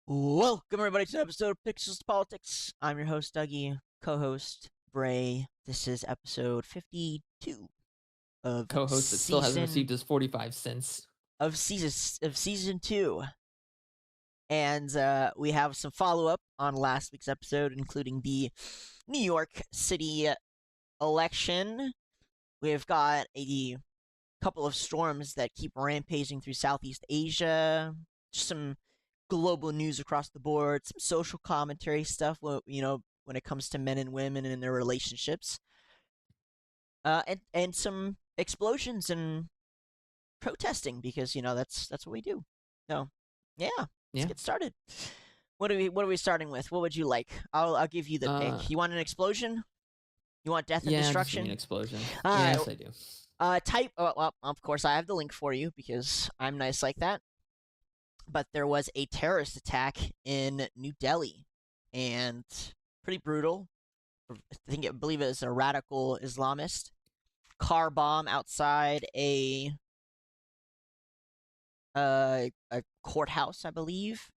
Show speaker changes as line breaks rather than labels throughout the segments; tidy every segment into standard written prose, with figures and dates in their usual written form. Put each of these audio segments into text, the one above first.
Welcome everybody to an episode of Pixels to Politics. I'm your host Dougie, co-host Bray. This is episode 52 of
Co-host that still hasn't
season
received his 45 cents.
of season 2. And we have some follow-up on last week's episode, including the New York City election. We've got a couple of storms that keep rampaging through Southeast Asia. Just some global news across the board, some social commentary stuff, when it comes to men and women and their relationships, and some explosions and protesting because that's what we do. So, yeah, let's
Yeah.
get started. What are we starting with? What would you like? I'll give you the pick. You want an explosion? You want death and
Yeah, just give
destruction?
me an explosion.
Alright.
Yes, I do.
Well, of course, I have the link for you because I'm nice like that. But there was a terrorist attack in New Delhi, and pretty brutal. I believe it was a radical Islamist car bomb outside a courthouse, I believe,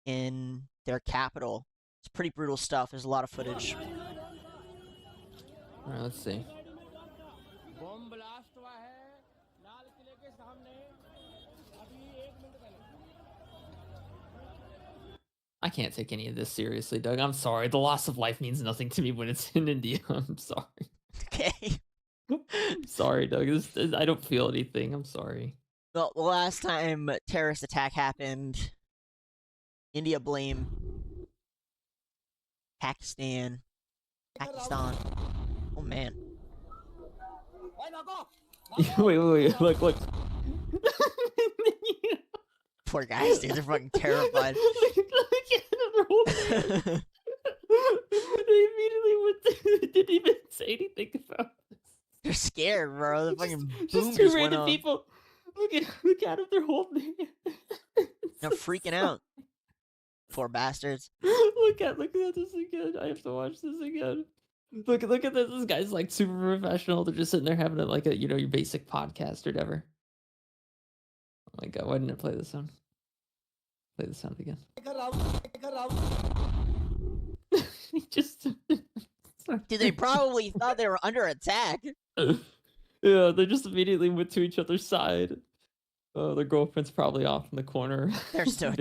in their capital. It's pretty brutal stuff. There's a lot of footage.
All right, let's see. I can't take any of this seriously, Doug. I'm sorry. The loss of life means nothing to me when it's in India. I'm sorry.
Okay.
I'm sorry, Doug. I don't feel anything. I'm sorry.
Well, the last time a terrorist attack happened, India blamed Pakistan. Oh man.
Wait. Look.
Poor guys, dude. They're fucking terrified.
Look at them. They're holding They immediately didn't even say anything about this.
They're scared, bro. The fucking boom
just
just
two
went
random
off.
people. Look at them. They're holding it.
They're freaking out. Poor bastards.
Look at this again. I have to watch this again. Look at this. This guy's like super professional. They're just sitting there having your basic podcast or whatever. Oh my god, why didn't it play the sound? Play the sound again. He just
Dude, they probably thought they were under attack.
Yeah, they just immediately went to each other's side. Oh, their girlfriend's probably off in the corner.
There's no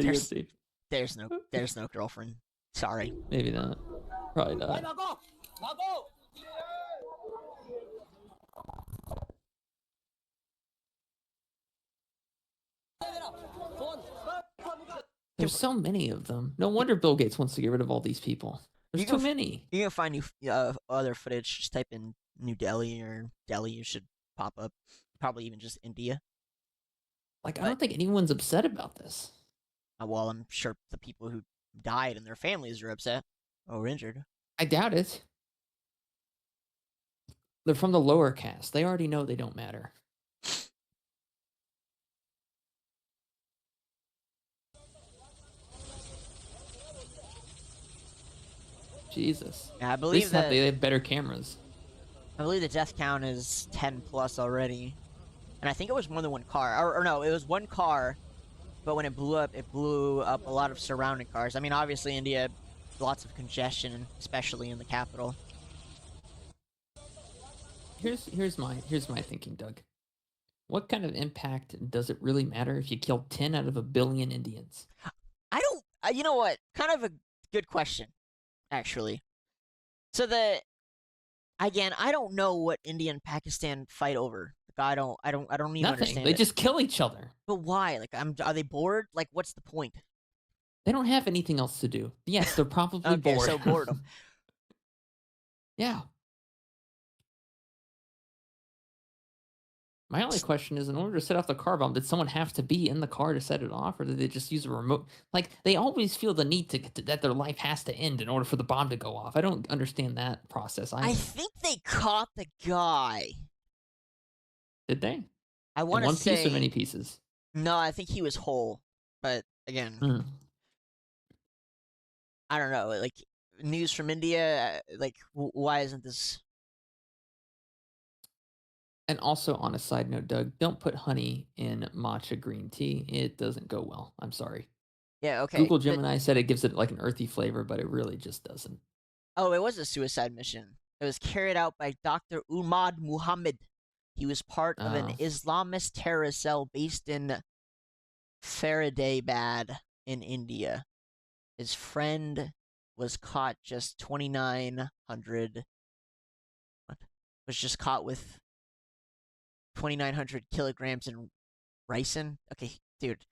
girlfriend. Sorry.
Maybe not. Probably not. There's so many of them. No wonder Bill Gates wants to get rid of all these people. There's too many.
You can find new other footage. Just type in New Delhi or Delhi. You should pop up. Probably even just India.
I don't think anyone's upset about this.
Well, I'm sure the people who died and their families are upset or injured.
I doubt it. They're from the lower caste. They already know they don't matter. Jesus.
Yeah, I believe that
they have better cameras.
I believe the death count is 10 plus already. And I think it was more than one car. Or no, it was one car, but when it blew up a lot of surrounding cars. I mean, obviously India, lots of congestion, especially in the capital.
Here's my thinking, Doug. What kind of impact does it really matter if you kill 10 out of a billion Indians?
I don't. You know what? Kind of a good question, actually. So again, I don't know what India and Pakistan fight over. Like, I don't even
Nothing.
understand.
They
it.
just kill each other.
But why? Like, are they bored? Like, what's the point?
They don't have anything else to do. Yes, they're probably
okay,
bored.
so boredom.
Yeah. My only question is, in order to set off the car bomb, did someone have to be in the car to set it off, or did they just use a remote? Like, they always feel the need that their life has to end in order for the bomb to go off. I don't understand that process either.
I think they caught the guy.
Did they?
I want to say
one piece or many pieces?
No, I think he was whole. But again, I don't know. Like, news from India. Like, why isn't this?
And also, on a side note, Doug, don't put honey in matcha green tea. It doesn't go well. I'm sorry.
Yeah, okay.
Google Gemini said it gives it like an earthy flavor, but it really just doesn't.
Oh, it was a suicide mission. It was carried out by Dr. Umad Muhammad. He was part of an
Oh.
Islamist terrorist cell based in Faridabad in India. His friend was caught just 2,900. What? Was just caught with 2,900 kilograms in ricin. Okay, dude.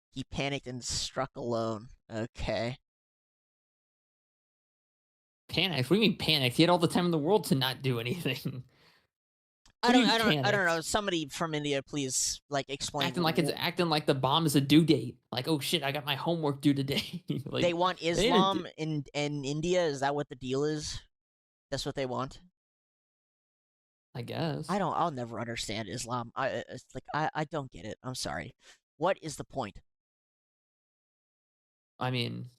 He panicked and struck alone. Okay.
Panicked? What do you mean panicked? He had all the time in the world to not do anything.
I don't
Panicked?
know. Somebody from India, please, like, explain.
Acting like the bomb is a due date. Like, oh shit, I got my homework due today. Like,
they want Islam in India. Is that what the deal is? That's what they want.
I guess.
I'll never understand Islam. I don't get it. I'm sorry. What is the point?
I mean,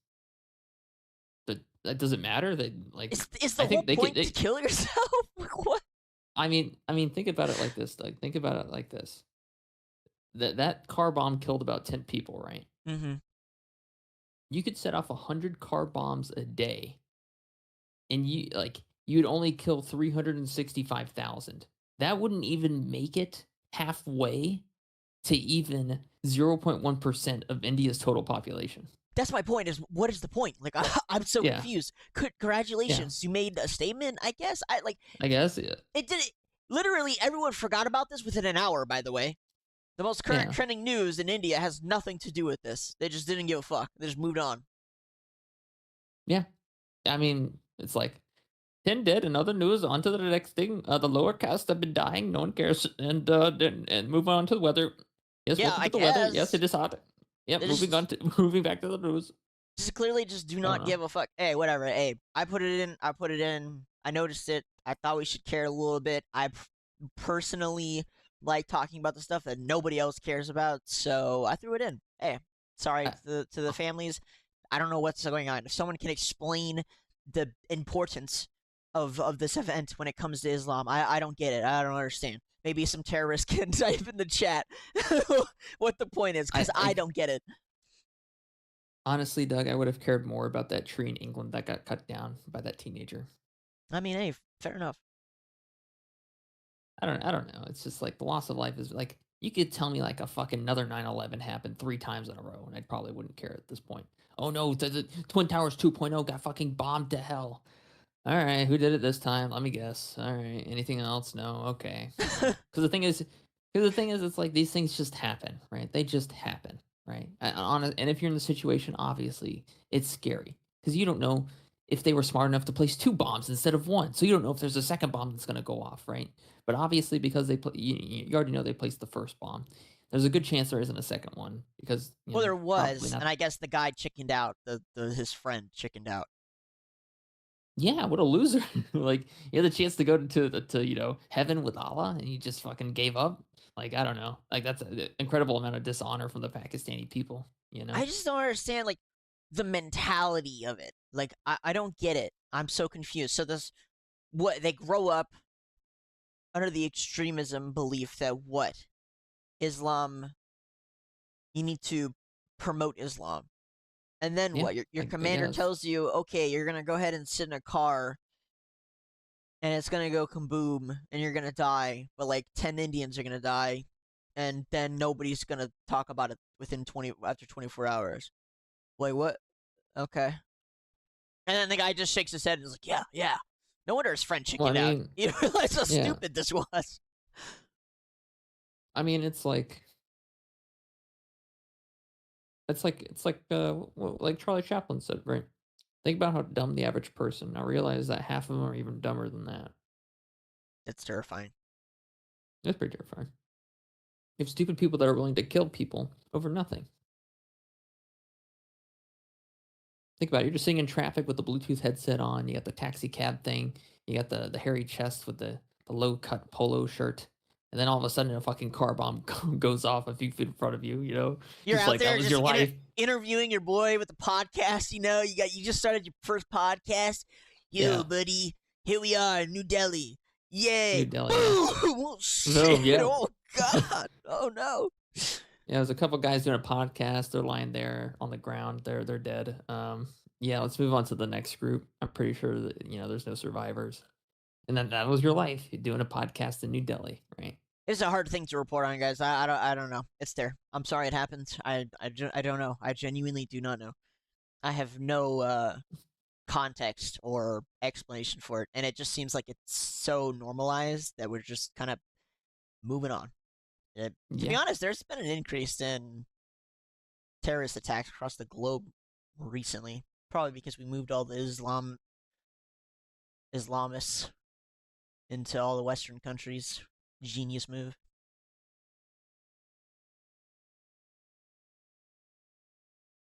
that doesn't matter. That like
Is the whole point to kill yourself? What?
I mean, think about it like this. That car bomb killed about 10 people, right?
Mm-hmm.
You could set off 100 car bombs a day, and you'd only kill 365,000. That wouldn't even make it halfway to even 0.1% of India's total population.
That's my point. What is the point? Like, I'm so confused. Congratulations, you made a statement. I guess.
I guess yeah.
It did. Literally, everyone forgot about this within an hour. By the way, the most current trending news in India has nothing to do with this. They just didn't give a fuck. They just moved on.
Yeah, I mean, it's like 10 dead. In other news, on to the next thing. The lower castes have been dying. No one cares. And move on to the weather. Yes, welcome to the weather. Yes, it is hot. Yep, moving back to the news.
Just clearly just do not give a fuck. Hey, whatever. Hey, I put it in. I noticed it. I thought we should care a little bit. I personally like talking about the stuff that nobody else cares about, so I threw it in. Hey, sorry to the families. I don't know what's going on. If someone can explain the importance of this event when it comes to Islam, I don't get it. I don't understand. Maybe some terrorist can type in the chat what the point is, because I don't get it.
Honestly, Doug, I would have cared more about that tree in England that got cut down by that teenager.
I mean, hey, fair enough.
I don't know. It's just like the loss of life is like, you could tell me like a fucking another 9/11 happened 3 times in a row, and I probably wouldn't care at this point. Oh no, the Twin Towers 2.0 got fucking bombed to hell. All right, who did it this time? Let me guess. All right, anything else? No, okay. Because the thing is, it's like these things just happen, right? They just happen, right? And if you're in the situation, obviously, it's scary because you don't know if they were smart enough to place 2 bombs instead of 1, so you don't know if there's a second bomb that's going to go off, right? But obviously, because you already know they placed the first bomb, there's a good chance there isn't a second one because
there was, and I guess the guy chickened out. His friend chickened out.
Yeah, what a loser. Like, you had the chance to go to heaven with Allah, and you just fucking gave up. Like, I don't know. Like, that's an incredible amount of dishonor from the Pakistani people,
I just don't understand, like, the mentality of it. Like, I don't get it. I'm so confused. So they grow up under the extremism belief that Islam, you need to promote Islam. And then what? Your commander tells you, okay, you're going to go ahead and sit in a car, and it's going to go kaboom, and you're going to die, but like 10 Indians are going to die, and then nobody's going to talk about it after 24 hours. Wait, what? Okay. And then the guy just shakes his head and is like, yeah. No wonder his friend chickened out. You realize how stupid this was.
I mean, it's like Charlie Chaplin said, right? Think about how dumb the average person. Now realize that half of them are even dumber than that.
That's terrifying.
That's pretty terrifying. You have stupid people that are willing to kill people over nothing. Think about it. You're just sitting in traffic with the Bluetooth headset on. You got the taxi cab thing. You got the hairy chest with the low-cut polo shirt. And then all of a sudden, a fucking car bomb goes off a few feet in front of you.
You're out there just interviewing your boy with the podcast. You just started your first podcast. Buddy, here we are in New Delhi. Yay!
New Delhi.
Oh shit!
Yeah.
Oh god! Oh no!
Yeah, there's a couple guys doing a podcast. They're lying there on the ground. They're dead. Yeah, let's move on to the next group. I'm pretty sure that there's no survivors. And then that was your life. You're doing a podcast in New Delhi, right?
It's a hard thing to report on, guys. I don't know. It's there. I'm sorry it happened. I don't know. I genuinely do not know. I have no context or explanation for it, and it just seems like it's so normalized that we're just kind of moving on. To be honest, there's been an increase in terrorist attacks across the globe recently, probably because we moved all the Islamists into all the Western countries. Genius move.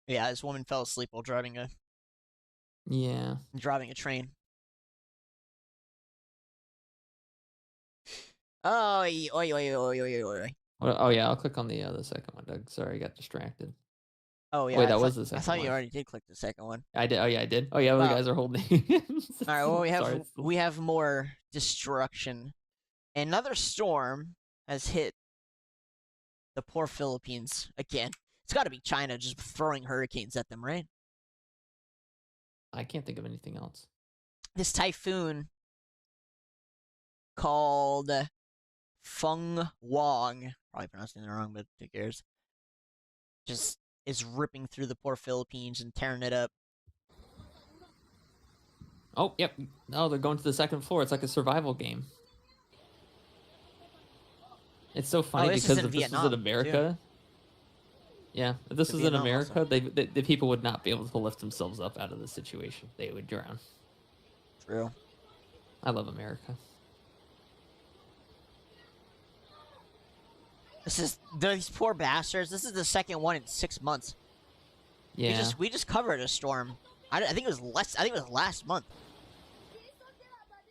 Yeah, this woman fell asleep while driving a train. Oh, oi, oi, oi, oi, oi, oi.
Oh yeah, I'll click on the second one, Doug. Sorry, I got distracted.
Oh yeah,
wait, that was the second one.
I thought you already did click the second one.
I did. Oh yeah, I did. Oh yeah, well, you guys are holding hands.
All right, well we have more destruction. Another storm has hit the poor Philippines again. It's got to be China just throwing hurricanes at them, right?
I can't think of anything else.
This typhoon called Fung-Wong, probably pronouncing it wrong, but who cares? Just is ripping through the poor Philippines and tearing it up.
Oh, yep. No, they're going to the second floor. It's like a survival game. It's so funny because if this was in America, if this was in America, the people would not be able to lift themselves up out of the situation. They would drown.
True.
I love America.
These poor bastards. This is the second one in 6 months.
Yeah.
We just covered a storm. I think it was last month.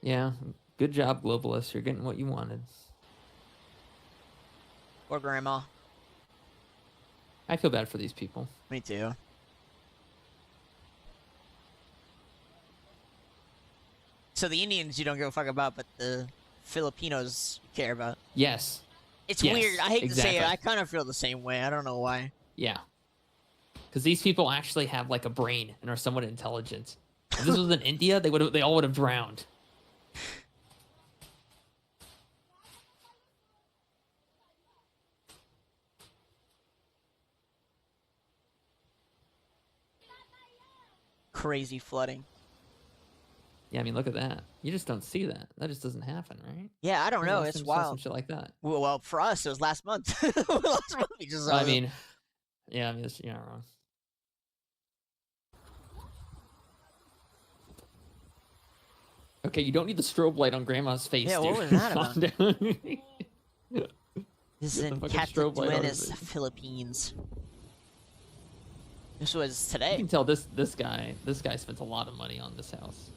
Yeah. Good job, globalists. You're getting what you wanted.
Poor grandma.
I feel bad for these people.
Me too. So the Indians you don't give a fuck about, but the Filipinos you care about.
Yes.
It's weird. I hate to say it. I kind of feel the same way. I don't know why.
Yeah. Because these people actually have like a brain and are somewhat intelligent. If this was in India, they all would have drowned.
Crazy flooding.
Yeah, I mean, look at that. You just don't see that. That just doesn't happen, right?
Yeah, I don't know. It's wild.
Some shit like that.
Well, for us, it was last month. Last month we just.
I mean, you're not wrong. Okay, you don't need the strobe light on Grandma's face.
Yeah,
dude.
what was that about? This is in Cataduenas, Philippines. This was today.
You can tell this guy spent a lot of money on this house.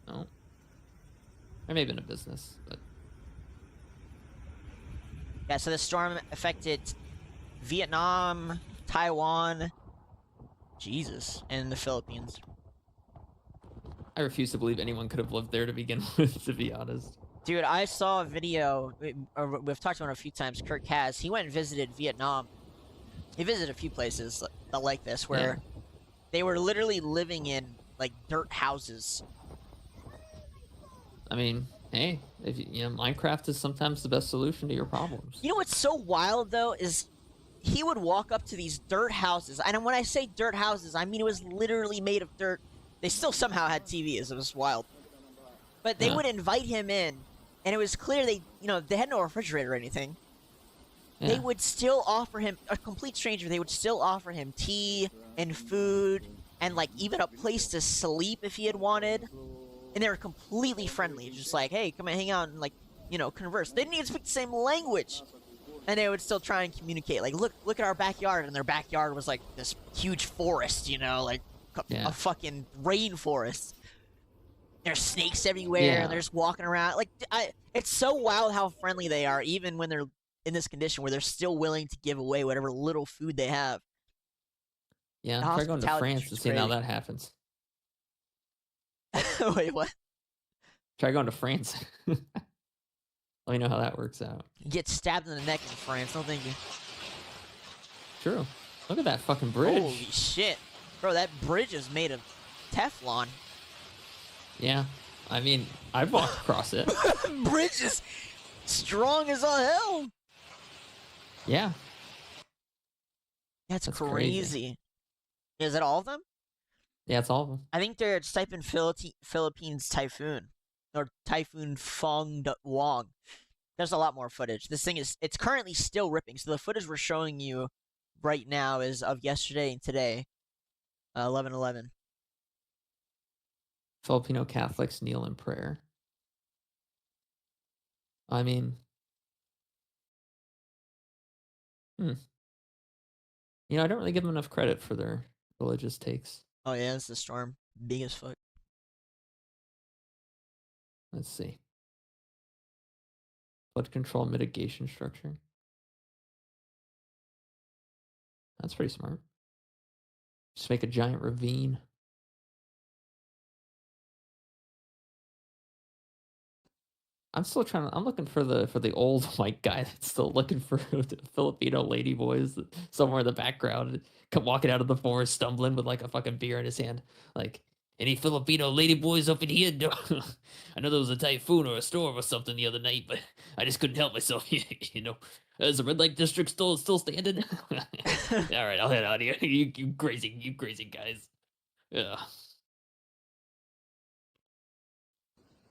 No. There may have been a business, but
yeah, so the storm affected Vietnam, Taiwan, Jesus, and the Philippines.
I refuse to believe anyone could have lived there to begin with, to be honest.
Dude, I saw a video, we've talked about it a few times, Kirk has. He went and visited Vietnam. He visited a few places like this where they were literally living in, like, dirt houses.
I mean, hey, Minecraft is sometimes the best solution to your problems.
You know what's so wild, though, is he would walk up to these dirt houses. And when I say dirt houses, I mean it was literally made of dirt. They still somehow had TVs. It was wild. But they would invite him in, and it was clear they had no refrigerator or anything. Yeah. They would still offer him, a complete stranger, they would still offer him tea and food and, like, even a place to sleep if he had wanted. And they were completely friendly. Just like, hey, come and hang out and, like, converse. They didn't even speak the same language. And they would still try and communicate. Like, look at our backyard. And their backyard was, like, this huge forest, like a fucking rainforest. There's snakes everywhere. And they're just walking around. Like, it's so wild how friendly they are, even when they're in this condition where they're still willing to give away whatever little food they have.
Yeah, try going to France to see how that happens.
Wait, what?
Try going to France. Let me know how that works out.
You get stabbed in the neck in France. No, thank you.
True. Look at that fucking bridge.
Holy shit. Bro, that bridge is made of Teflon.
Yeah. I mean, I've walked across it.
Bridge is strong as all hell.
Yeah.
That's
That's
crazy. Is that all of them?
Yeah, it's all of them.
I think they're Typhoon Philippines Typhoon. Or Typhoon Fung-Wong. There's a lot more footage. This thing it's currently still ripping. So the footage we're showing you right now is of yesterday and today. 11/11.
Filipino Catholics kneel in prayer. I mean, you know, I don't really give them enough credit for their religious takes.
Oh yeah, it's the storm. Big as fuck.
Let's see. Flood control mitigation structure. That's pretty smart. Just make a giant ravine. I'm still trying to. I'm looking for the old white guy that's still looking for Filipino lady boys somewhere in the background, come walking out of the forest, stumbling with like a fucking beer in his hand. Like, any Filipino lady boys up in here? I know there was a typhoon or a storm or something the other night, but I just couldn't help myself. You know, is the red light district still standing? All right, I'll head out here. You crazy guys. Yeah.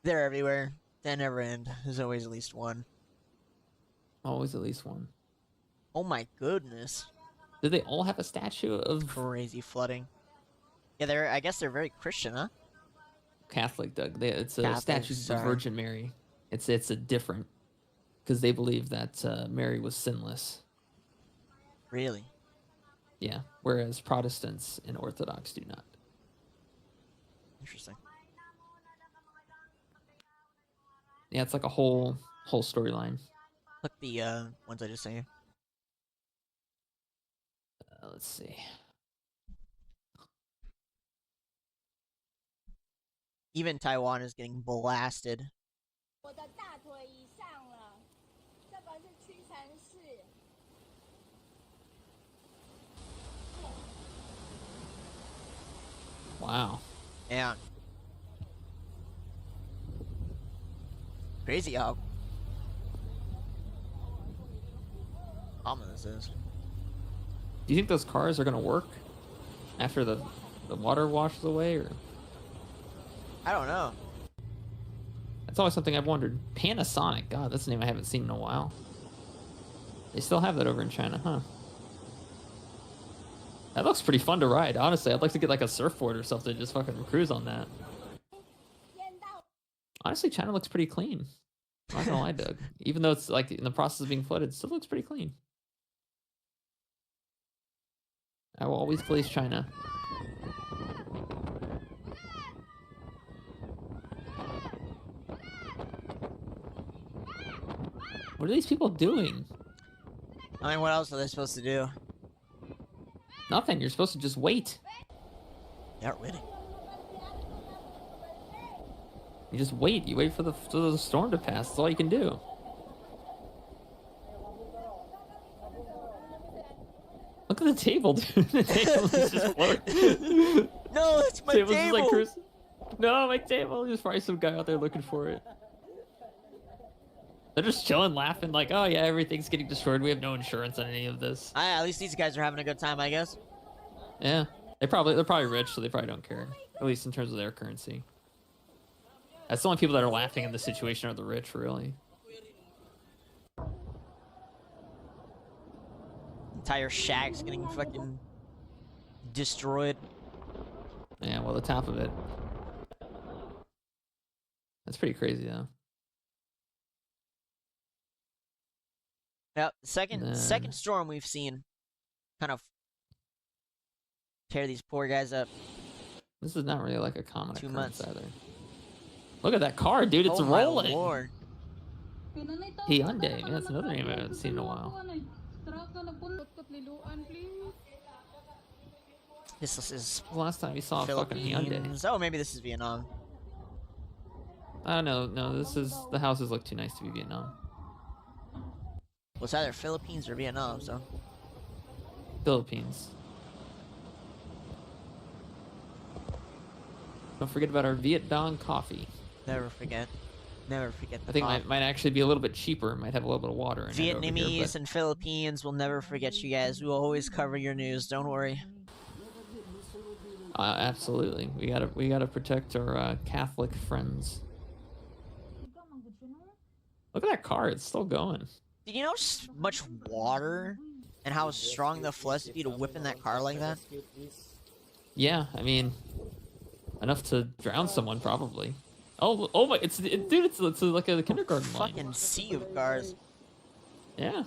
They're everywhere. They never end. There's always at least one.
Always at least one.
Oh my goodness.
Did they all have a statue of
Crazy flooding. Yeah, I guess they're very Christian, huh?
Catholic, Doug? It's a
Catholic,
statue of the
sorry.
Virgin Mary. It's a different, because they believe that Mary was sinless.
Really?
Yeah, whereas Protestants and Orthodox do not.
Interesting.
Yeah, it's like a whole storyline.
Look the ones I just sent you.
Let's see.
Even Taiwan is getting blasted.
Wow.
Yeah. Crazy how common this is.
Do you think those cars are gonna work after the water washes away, or?
I don't know.
That's always something I've wondered. Panasonic, God, that's a name I haven't seen in a while. They still have that over in China, huh? That looks pretty fun to ride, honestly. I'd like to get like a surfboard or something, just fucking cruise on that. Honestly, China looks pretty clean. I'm not gonna lie, Doug. Even though it's like in the process of being flooded, it still looks pretty clean. I will always place China. What are these people doing?
I mean, what else are they supposed to do?
Nothing. You're supposed to just wait.
They aren't waiting.
You just wait. You wait for the storm to pass. That's all you can do. Look at the table, dude. The table is just floating.
No, it's my
Table's
table.
just like cruising. No, my table. There's probably some guy out there looking for it. They're just chilling, laughing, like, oh yeah, everything's getting destroyed. We have no insurance on any of this.
At least these guys are having a good time, I guess.
Yeah, they're probably rich, so they probably don't care. At least in terms of their currency. That's the only people that are laughing in this situation are the rich, really.
Entire shack's getting fucking destroyed.
Yeah, well, the top of it. That's pretty crazy, though.
Yep, second storm we've seen kind of tear these poor guys up.
This is not really like a common
2
occurrence
months.
either. Look at that car, dude. It's
Oh my
rolling.
lord.
Hyundai. Man, that's another name I haven't seen in a while.
This is
The last time you saw a fucking Hyundai.
Philippines. Oh, maybe this is Vietnam.
No, the houses look too nice to be Vietnam.
Well, it's either Philippines or Vietnam, so.
Philippines. Don't forget about our Vietnam coffee.
Never forget. Never forget the
I think
coffee.
might actually be a little cheap cheaper. Might have a little bit of water in it over
Vietnamese
here, but...
and Philippines will never forget you guys. We will always cover your news. Don't worry.
Absolutely, we gotta protect our Catholic friends. Look at that car; it's still going.
Did you know so much water and how strong the flow has to be to whip in that car like that?
Yeah, I mean, enough to drown someone probably. Oh my! Dude, it's like a kindergarten line.
Fucking sea of cars.
Yeah.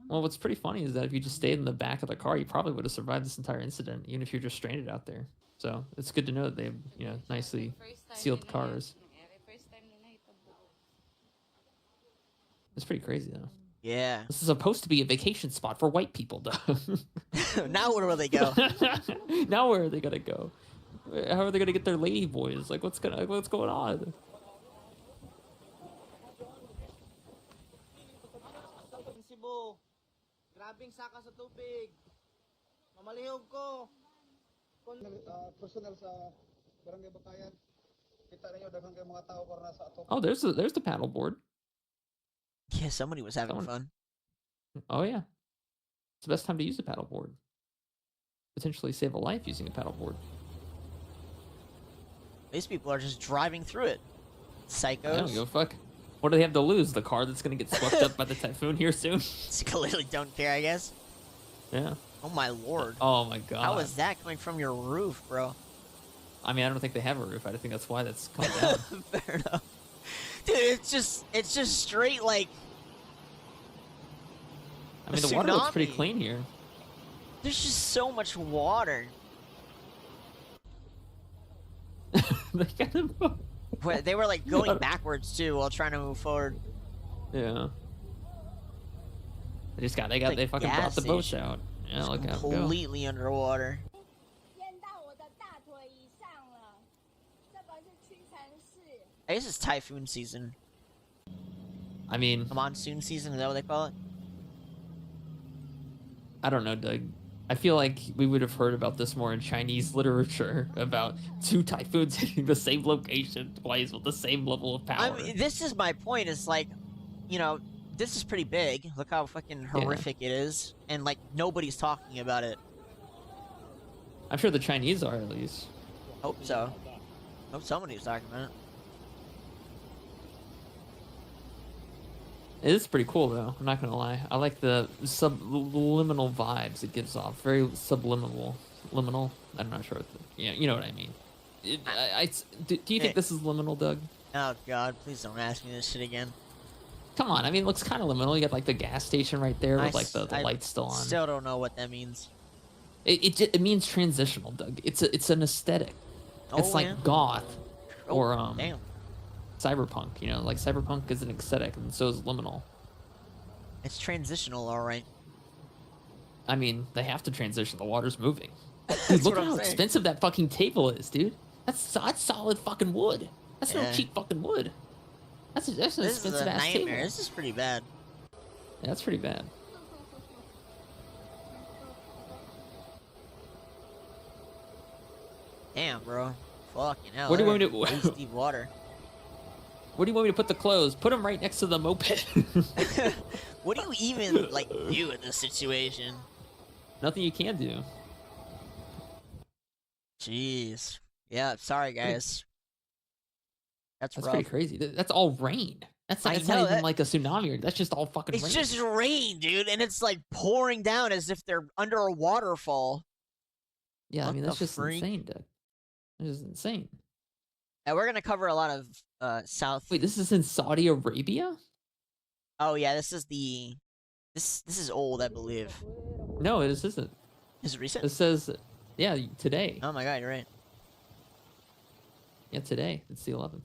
Well, what's pretty funny is that if you just stayed in the back of the car, you probably would have survived this entire incident, even if you're just stranded out there. So it's good to know that they have, nicely sealed cars. It's pretty crazy, though.
Yeah.
This is supposed to be a vacation spot for white people, though.
Now where will they go?
Now where are they gonna go? How are they gonna get their lady boys? Like, what's going on?
Grabing saka sa tubig. Mamalihog ko. Personal sa Barangay Bakayan. Kita ninyo daghang kay mga tao para sa ato.
Oh, there's the paddleboard.
Yeah, somebody was having fun.
Oh yeah, it's the best time to use a paddleboard. Potentially save a life using a paddleboard.
These people are just driving through it. Psychos.
I don't give a fuck. What do they have to lose? The car that's gonna get swept up by the typhoon here soon?
Clearly don't care, I guess.
Yeah.
Oh my lord.
Oh my god.
How is that coming from your roof, bro?
I mean, I don't think they have a roof. I think that's why that's coming down.
Fair enough. Dude, it's just straight like.
I mean, the water looks pretty clean here.
There's just so much water. They were like going backwards too while trying to move forward.
Yeah. They fucking brought the boats out. Yeah, look out.
Completely underwater. I guess it's typhoon season.
I mean,
the monsoon season, is that what they call it?
I don't know, Doug. I feel like we would have heard about this more in Chinese literature, about two typhoons hitting the same location twice with the same level of power.
I mean, this is my point. It's like, this is pretty big. Look how fucking horrific it is. And, like, nobody's talking about it.
I'm sure the Chinese are, at least.
Hope so. Hope somebody's talking about it.
It is pretty cool, though. I'm not gonna lie. I like the subliminal vibes it gives off. Very subliminal. Liminal? I'm not sure. You know what I mean. Do you think this is liminal, Doug?
Oh, God. Please don't ask me this shit again.
Come on. I mean, it looks kind of liminal. You got, like, the gas station right there with, like, the lights still on.
Still don't know what that means.
It means transitional, Doug. It's an aesthetic. It's like goth or
damn.
cyberpunk. Like cyberpunk is an aesthetic, and so is liminal.
It's transitional, all right.
I mean, they have to transition. The water's moving. Dude, look how expensive that fucking table is, dude. That's solid fucking wood. That's no cheap fucking wood. That's an expensive ass table.
This is pretty bad.
Yeah, that's pretty bad.
Damn, bro. Fucking hell.
Where do you want me to?
Waist deep water.
Where do you want me to put the clothes? Put them right next to the moped.
What do you even do in this situation?
Nothing you can do.
Jeez. Yeah. Sorry, guys. That's rough.
Pretty crazy. That's all rain. That's not even like a tsunami. That's just all fucking rain.
It's just rain, dude, and it's like pouring down as if they're under a waterfall.
Yeah, I mean that's just insane, dude. This is insane.
And we're gonna cover a lot of South.
Wait, this is in Saudi Arabia?
Oh yeah, this is the. This is old, I believe.
No, it isn't.
Is it recent?
It says, yeah, today.
Oh my god, you're right.
Yeah, today. It's the 11th.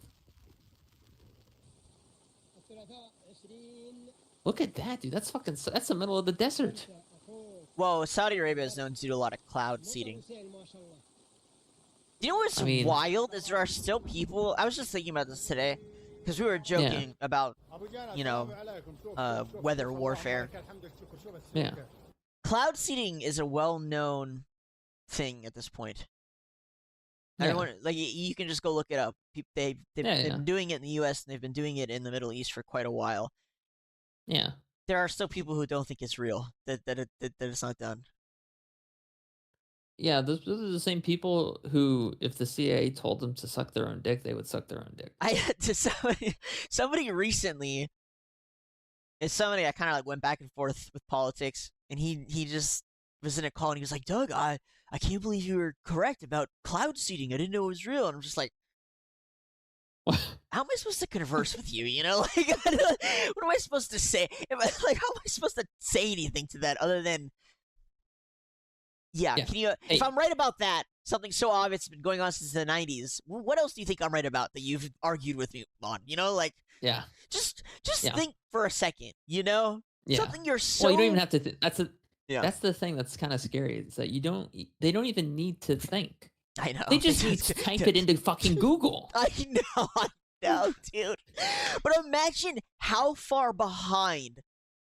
Look at that, dude. That's the middle of the desert.
Well, Saudi Arabia is known to do a lot of cloud seeding. Do you know what's wild? Is there are still people. I was just thinking about this today because we were joking about, weather warfare.
Yeah.
cloud seeding is a well-known thing at this point.
Yeah.
Everyone, like, you can just go look it up. They've
Yeah,
been doing it in the U.S. and they've been doing it in the Middle East for quite a while.
Yeah.
There are still people who don't think it's real, that it's not done.
Yeah, those are the same people who, if the CIA told them to suck their own dick, they would suck their own dick.
I had to somebody recently. It's somebody I kind of like went back and forth with politics, and he just was in a call and he was like, "Doug, I can't believe you were correct about cloud seeding. I didn't know it was real." And I'm just like, how am I supposed to converse with you? You know, like, what am I supposed to say? How am I supposed to say anything to that other than, yeah. Can you?
Hey.
If I'm right about that, something so obvious has been going on since the '90s. What else do you think I'm right about that you've argued with me on? You know, like,
Yeah.
just think for a second. You know,
Yeah.
something you're so.
Well, you don't even have to.
Yeah.
That's the thing that's kind of scary. Is that they don't even need to think.
I know.
They just need to type it into fucking Google.
I know, dude. But imagine how far behind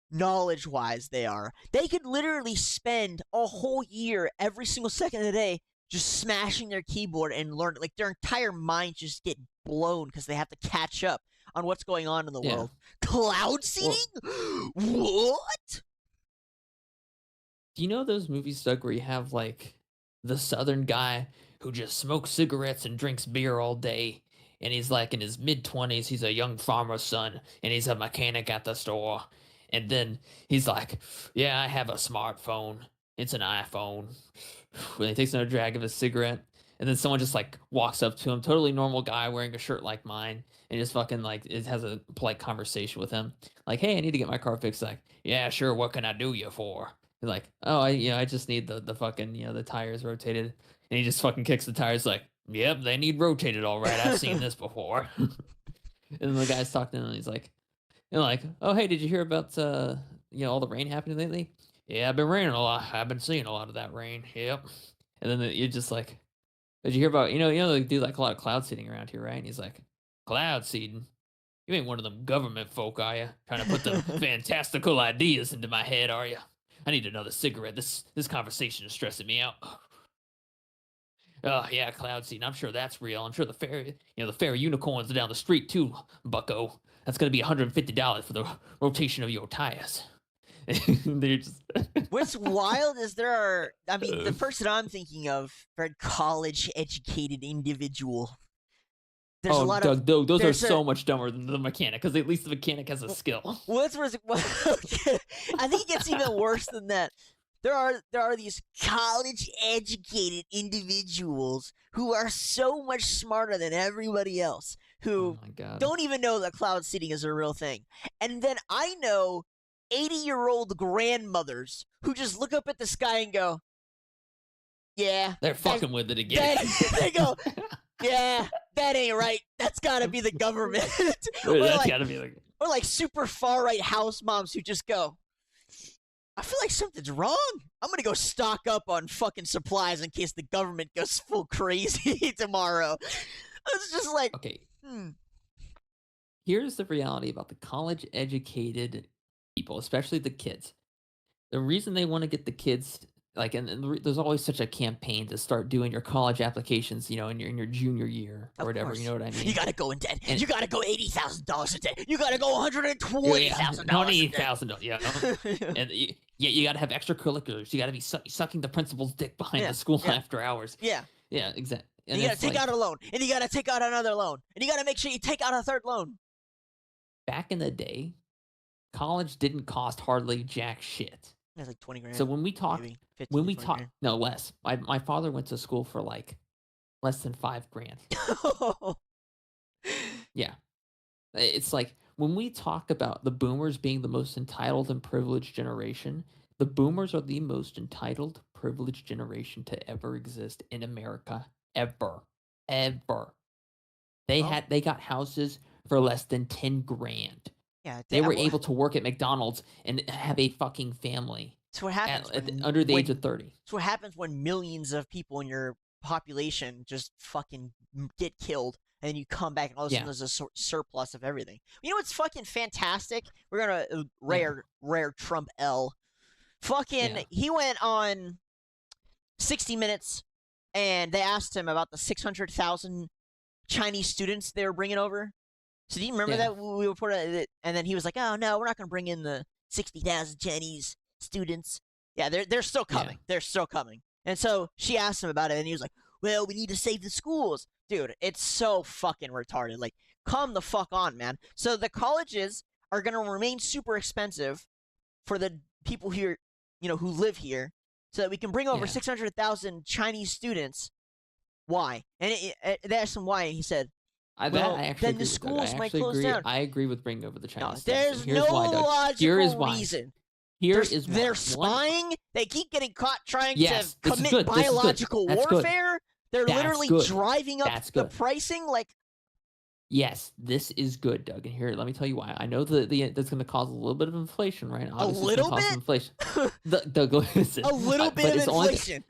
knowledge-wise they are. They could literally spend a whole year every single second of the day just smashing their keyboard and learn. Like, their entire minds just get blown because they have to catch up on what's going on in the world. Cloud seeding? What?
Do you know those movies, Doug, where you have like the Southern guy who just smokes cigarettes and drinks beer all day, and he's like in his mid-20s, he's a young farmer's son, and he's a mechanic at the store, and then he's like, "Yeah, I have a smartphone. It's an iPhone." When he takes another drag of his cigarette, and then someone just like walks up to him, totally normal guy wearing a shirt like mine, and just fucking like it has a polite conversation with him, like, "Hey, I need to get my car fixed." Like, "Yeah, sure. What can I do you for?" He's like, "Oh, I just need the fucking the tires rotated," and he just fucking kicks the tires like, "Yep, they need rotated, all right. I've seen this before." And then the guy's talking to him, and he's like, "Oh, hey, did you hear about all the rain happening lately?" "Yeah, I've been raining a lot. I've been seeing a lot of that rain. Yep." And then you're just like, "Did you hear about they do like a lot of cloud seeding around here, right?" And he's like, "Cloud seeding? You ain't one of them government folk, are you? Trying to put the fantastical ideas into my head, are you? I need another cigarette. This conversation is stressing me out." "Oh yeah, cloud seeding. I'm sure that's real. I'm sure the fairy unicorns are down the street too, bucko. That's gonna be $150 for the rotation of your tires." They're just
What's wild is the person I'm thinking of, very college-educated individual. There's a lot
Doug,
of
those are so much dumber than the mechanic, because at least the mechanic has a skill.
I think it gets even worse than that. There are these college-educated individuals who are so much smarter than everybody else, who
Oh my God.
don't even know that cloud seeding is a real thing. And then I know 80-year-old grandmothers who just look up at the sky and go, "Yeah."
They're fucking with it again.
They go, "Yeah, that ain't right. That's gotta be the government."
That's gotta be like.
Or like super far-right house moms who just go, "I feel like something's wrong. I'm gonna go stock up on fucking supplies in case the government goes full crazy tomorrow." It's just like,
Okay. Here's the reality about the college-educated people, especially the kids. The reason they want to get the kids, like, there's always such a campaign to start doing your college applications, in your junior year or
Of
whatever.
course.
You know what I mean?
You gotta go in debt.
And-
You gotta go $80,000 in debt. You gotta go $120,000.
$20,000. Yeah. And you got to have extracurriculars. You got to be sucking the principal's dick behind the school after hours.
Yeah.
Yeah, exactly.
And you gotta take out a loan, and you gotta take out another loan, and you gotta make sure you take out a third loan.
Back in the day, college didn't cost hardly jack shit.
That's like 20 grand.
So when we talk,
maybe 15 to 20 grand.
no less. My father went to school for like less than $5,000. Yeah, it's like when we talk about the boomers being the most entitled and privileged generation, the boomers are the most entitled, privileged generation to ever exist in America, ever. They got houses for less than 10 grand.
Yeah,
They were able to work at McDonald's and have a fucking family
That's what happens
under the age of 30.
That's what happens when millions of people in your population just fucking get killed, and then you come back and all of a sudden there's a surplus of everything. You know what's fucking fantastic? We're gonna rare Trump L. Fucking,
Yeah.
he went on 60 Minutes, and they asked him about the 600,000 Chinese students they were bringing over. So do you remember
Yeah.
that we reported it? And then he was like, "Oh no, we're not going to bring in the 60,000 Chinese students." Yeah, they're still coming.
Yeah.
They're still coming. And so she asked him about it, and he was like, "Well, we need to save the schools." Dude, it's so fucking retarded. Like, come the fuck on, man. So the colleges are going to remain super expensive for the people here, who live here, so that we can bring over
Yeah.
600,000 Chinese students. Why? And they asked him why, and he said,
I
well,
actually
then the
agree with Doug.
schools
I
might
actually
close
agree.
down.
I agree with bringing over the
No,
Chinese.
there's
Here's
no
why, Doug.
logical
Here is why.
reason.
Here is why.
They're spying. They keep getting caught trying
Yes,
to
this is
commit
good. This is good.
biological
That's good.
warfare. They're
That's
literally
good.
driving up
That's
the
good.
pricing. Like,
Yes, this is good, Doug. And here, let me tell you why. I know that's going to cause a little bit of inflation, right? Obviously,
little
it's gonna cause some inflation. Doug, listen.
a little bit
but
of
it's only-
inflation.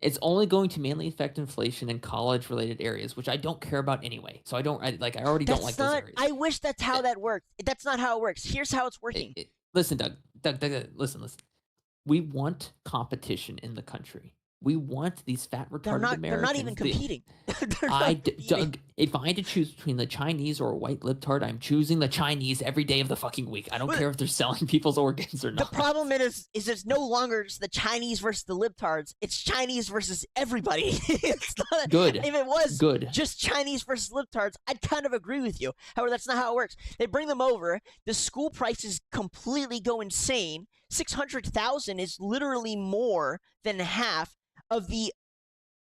It's only going to mainly affect inflation in college-related areas, which I don't care about anyway. So I already don't like those areas.
I wish that's how that worked. That's not how it works. Here's how it's working.
Listen, Doug, listen. We want competition in the country. We want these fat retarded Americans.
They're not even competing. They're not competing.
Doug, if I had to choose between the Chinese or a white libtard, I'm choosing the Chinese every day of the fucking week. I don't care if they're selling people's organs or not.
The problem is it's no longer just the Chinese versus the libtards. It's Chinese versus everybody. It's not
Good.
If it was
Good.
just Chinese versus libtards, I'd kind of agree with you. However, that's not how it works. They bring them over. The school prices completely go insane. 600,000 is literally more than half of the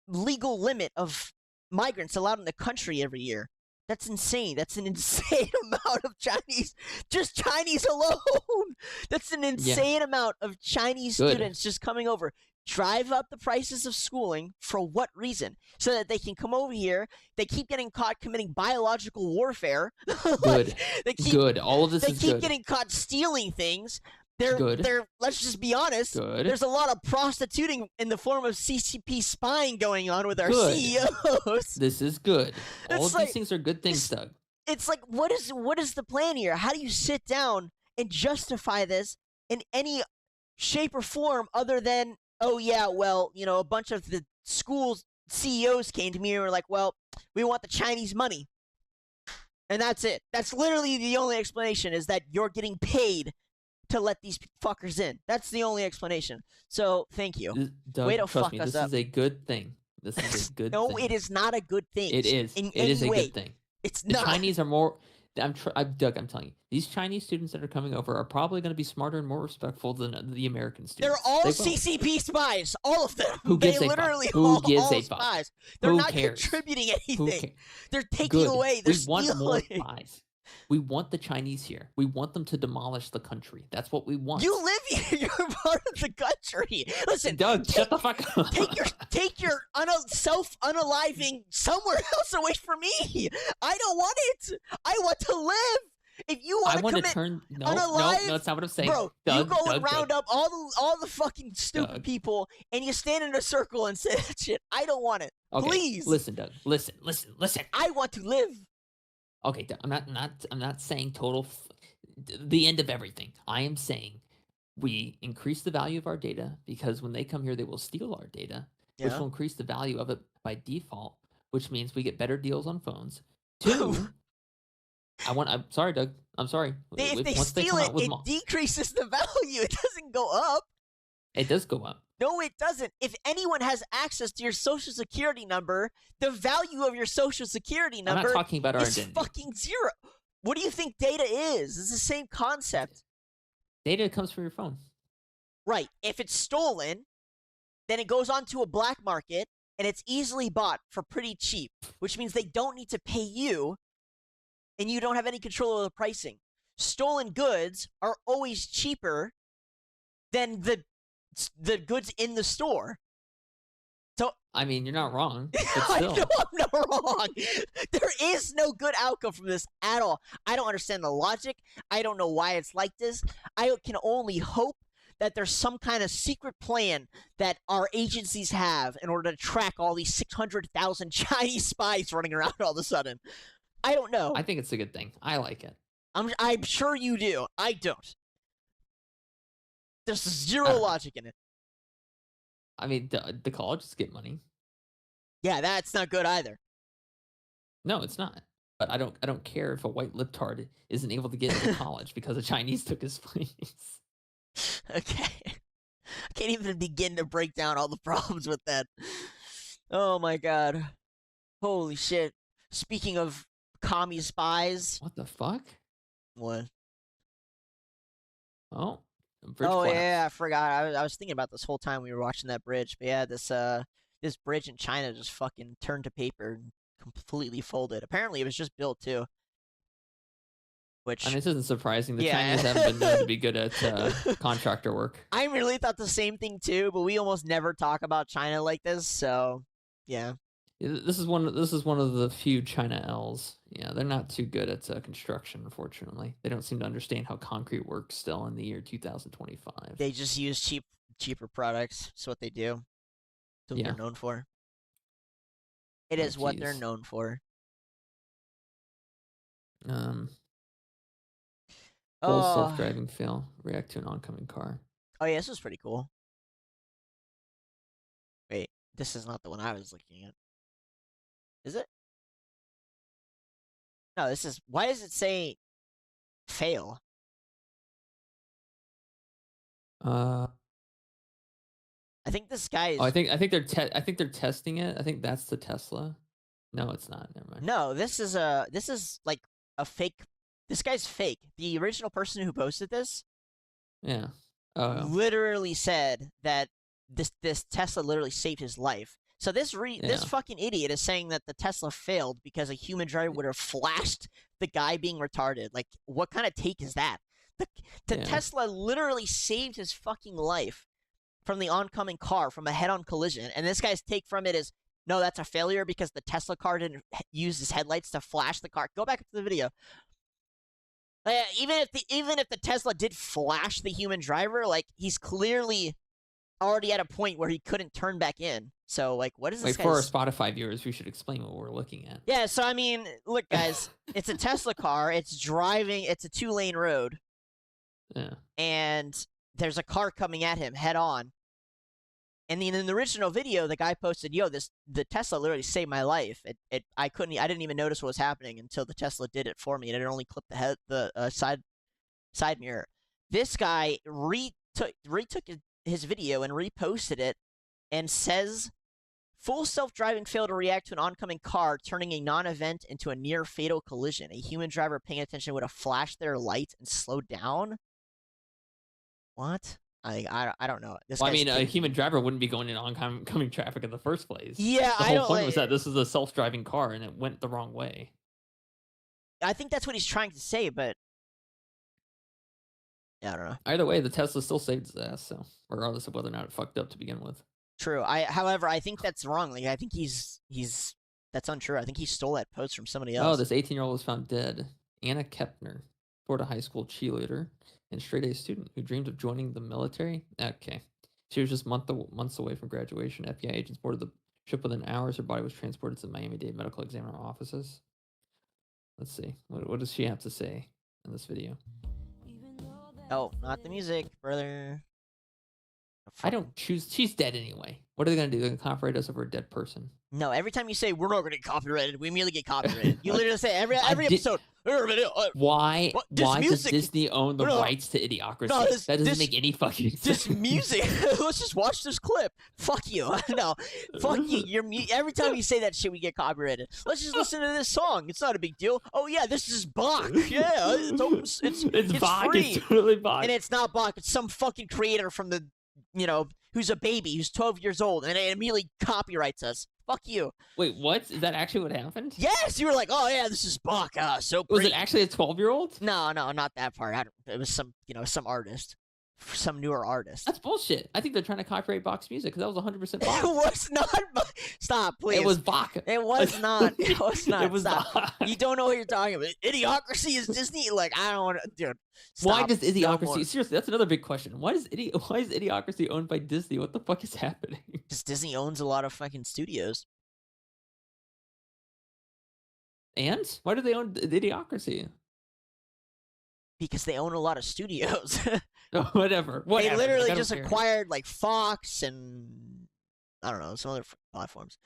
legal limit of migrants allowed in the country every year. That's insane. That's an insane amount of Chinese, just Chinese alone. That's an insane amount of Chinese students just coming over. Drive up the prices of schooling for what reason? So that they can come over here. They keep getting caught committing biological warfare.
Good. Good. All of this is good.
They keep getting caught stealing things. They're let's just be honest.
Good.
There's a lot of prostituting in the form of CCP spying going on with our CEOs.
This is good. All
It's
of these things are good things, Doug.
It's like, what is the plan here? How do you sit down and justify this in any shape or form other than, oh yeah, well, a bunch of the school's CEOs came to me and were like, well, we want the Chinese money. And that's it. That's literally the only explanation, is that you're getting paid to let these fuckers in. That's the only explanation. So, thank you.
Doug,
way to
trust
fuck
me,
us
this
up.
is a good thing. This is a good
No,
thing.
it is not a good thing.
It is.
In
It
any
is a
way.
good thing.
It's
The
not.
Chinese are more... Doug, I'm telling you, these Chinese students that are coming over are probably going to be smarter and more respectful than the American students.
They're all
They will.
CCP spies. All of them.
Who gives
they
a fuck?
literally
Who
all
gives a fuck?
spies. They're
Who
not
cares?
contributing
Who
anything.
cares?
They're taking
Good.
away. They're
We want more
stealing.
spies. We want the Chinese here. We want them to demolish the country. That's what we want.
You live here. You're part of the country. Listen,
Doug, shut the fuck up.
take your self-unaliving somewhere else away from me. I don't want it. I want to live. If you want to commit
turn no,
unalive,
that's not what I'm saying.
bro,
Doug,
you go
Doug,
and round
Doug.
up all the fucking stupid
Doug.
people, and you stand in a circle and say that shit. I don't want it.
Okay,
Please,
listen, Doug. Listen.
I want to live.
Okay, Doug, I'm not saying the end of everything. I am saying we increase the value of our data because when they come here, they will steal our data, which will increase the value of it by default, which means we get better deals on phones. Two, I'm sorry, Doug. I'm sorry.
If they
Once
steal
come
it,
out with
it decreases the value. It doesn't go up.
It does go up.
No, it doesn't. If anyone has access to your social security number, the value of your social security number
I'm not talking about our
is
identity.
fucking zero. What do you think data is? It's the same concept.
Data comes from your phone.
Right. If it's stolen, then it goes onto a black market, and it's easily bought for pretty cheap, which means they don't need to pay you, and you don't have any control over the pricing. Stolen goods are always cheaper than the goods in the store. So
I mean, you're not wrong, but
I
still.
know I'm not wrong. There is no good outcome from this at all. I don't understand the logic. I don't know why it's like this. I can only hope that there's some kind of secret plan that our agencies have in order to track all these 600,000 Chinese spies running around all of a sudden. I don't know.
I think it's a good thing. I like it.
I'm sure you do. I don't. There's zero logic in it.
I mean, the colleges get money.
Yeah, that's not good either.
No, it's not. But I don't care if a white libtard isn't able to get into college because a Chinese took his place.
Okay. I can't even begin to break down all the problems with that. Oh my god. Holy shit. Speaking of commie spies.
What the fuck?
What?
Oh, bridge
Oh
collapse.
yeah, I forgot. I was thinking about this whole time we were watching that bridge. But yeah, this bridge in China just fucking turned to paper and completely folded. Apparently it was just built too. Which
I mean, this isn't surprising. The
Yeah.
Chinese haven't been known to be good at contractor work.
I really thought the same thing too, but we almost never talk about China like this, so yeah.
This is one of the few China L's. Yeah, they're not too good at construction, unfortunately. They don't seem to understand how concrete works still in the year 2025.
They just use cheaper products. That's what they do. That's what
Yeah.
they're known for. It
Oh,
is what they're
jeez.
known for.
Full
Oh,
self-driving fail. React to an oncoming car.
oh yeah, this was pretty cool. Wait, this is not the one I was looking at. Is it? No, this is. Why does it say fail?
Uh,
I think this guy is.
oh, I think they're testing it. I think that's the Tesla. No, it's not. Never mind.
No, this is like a fake. This guy's fake. The original person who posted this
Yeah. Oh,
literally said that this Tesla literally saved his life. So this
Yeah.
fucking idiot is saying that the Tesla failed because a human driver would have flashed the guy being retarded. Like, what kind of take is that? The
Yeah.
Tesla literally saved his fucking life from the oncoming car from a head-on collision, and this guy's take from it is, no, that's a failure because the Tesla car didn't use his headlights to flash the car. Go back to the video. Even if the Tesla did flash the human driver, like, he's clearly already at a point where he couldn't turn back in. So, like, what is this
Wait, for our
guy's...
Spotify viewers, we should explain what we're looking at.
Yeah, so I mean, look, guys, it's a Tesla car. It's driving. It's a 2-lane road,
Yeah.
and there's a car coming at him head on. And then in the original video, the guy posted, "Yo, the Tesla literally saved my life. I didn't even notice what was happening until the Tesla did it for me, and it only clipped the side mirror." This guy retook his video and reposted it, and says, "Full self-driving failed to react to an oncoming car, turning a non-event into a near-fatal collision. A human driver paying attention would have flashed their light and slowed down." What? I don't know. This
Well, I
guy's
mean, a
kidding
human
me.
driver wouldn't be going in oncoming traffic in the first place.
Yeah,
The
I
whole
don't
point
like.
was that this is a self-driving car and it went the wrong way.
I think that's what he's trying to say, but yeah, I don't know.
Either way, the Tesla still saved his ass, so regardless of whether or not it fucked up to begin with.
True. However, I think that's wrong. Like, I think that's untrue. I think he stole that post from somebody
Oh,
else.
this 18-year-old was found dead. Anna Kepner, Florida high school cheerleader and straight-A student who dreamed of joining the military. Okay. She was just months away from graduation. FBI agents boarded the ship within hours. Her body was transported to the Miami-Dade medical examiner offices. Let's see. What does she have to say in this video?
Oh, not the music, brother.
I don't choose. She's dead anyway. What are they going to do? They're going to copyright us over a dead person.
No, every time you say we're not going to get copyrighted, we immediately get copyrighted. You literally say every
did-
episode.
Why?
What? This
Why
music-
does Disney own the
No.
rights to Idiocracy?
No,
that doesn't
this-
make any fucking sense.
This music. Let's just watch this clip. Fuck you. No, fuck you. Every time you say that shit, we get copyrighted. Let's just listen to this song. It's not a big deal. Oh yeah, this is Bach. Yeah, it's
Bach.
free.
It's totally Bach.
And it's not Bach. It's some fucking creator from the, who's a baby, who's 12 years old, and it immediately copyrights us. Fuck you.
Wait, what? Is that actually what happened?
Yes, you were like, oh yeah, this is Bach. So
Was
great.
it actually a 12-year-old?
No, not that part. It was some artist, some newer artist.
That's bullshit. I think they're trying to copyright Bach's music because that was 100%
It
Bach.
was not. Stop, please.
It was Bach.
It was not. It was not.
It was
Stop.
Bach.
You don't know what you're talking about. Idiocracy is Disney. Like, I don't want to, dude.
Why
Stop.
does
No
Idiocracy?
more.
Seriously, that's another big question. Why is Idiocracy owned by Disney? What the fuck is happening?
Because Disney owns a lot of fucking studios.
And why do they own Idiocracy?
Because they own a lot of studios.
Whatever.
They literally
I don't
just
care.
acquired like Fox and I don't know, some other platforms.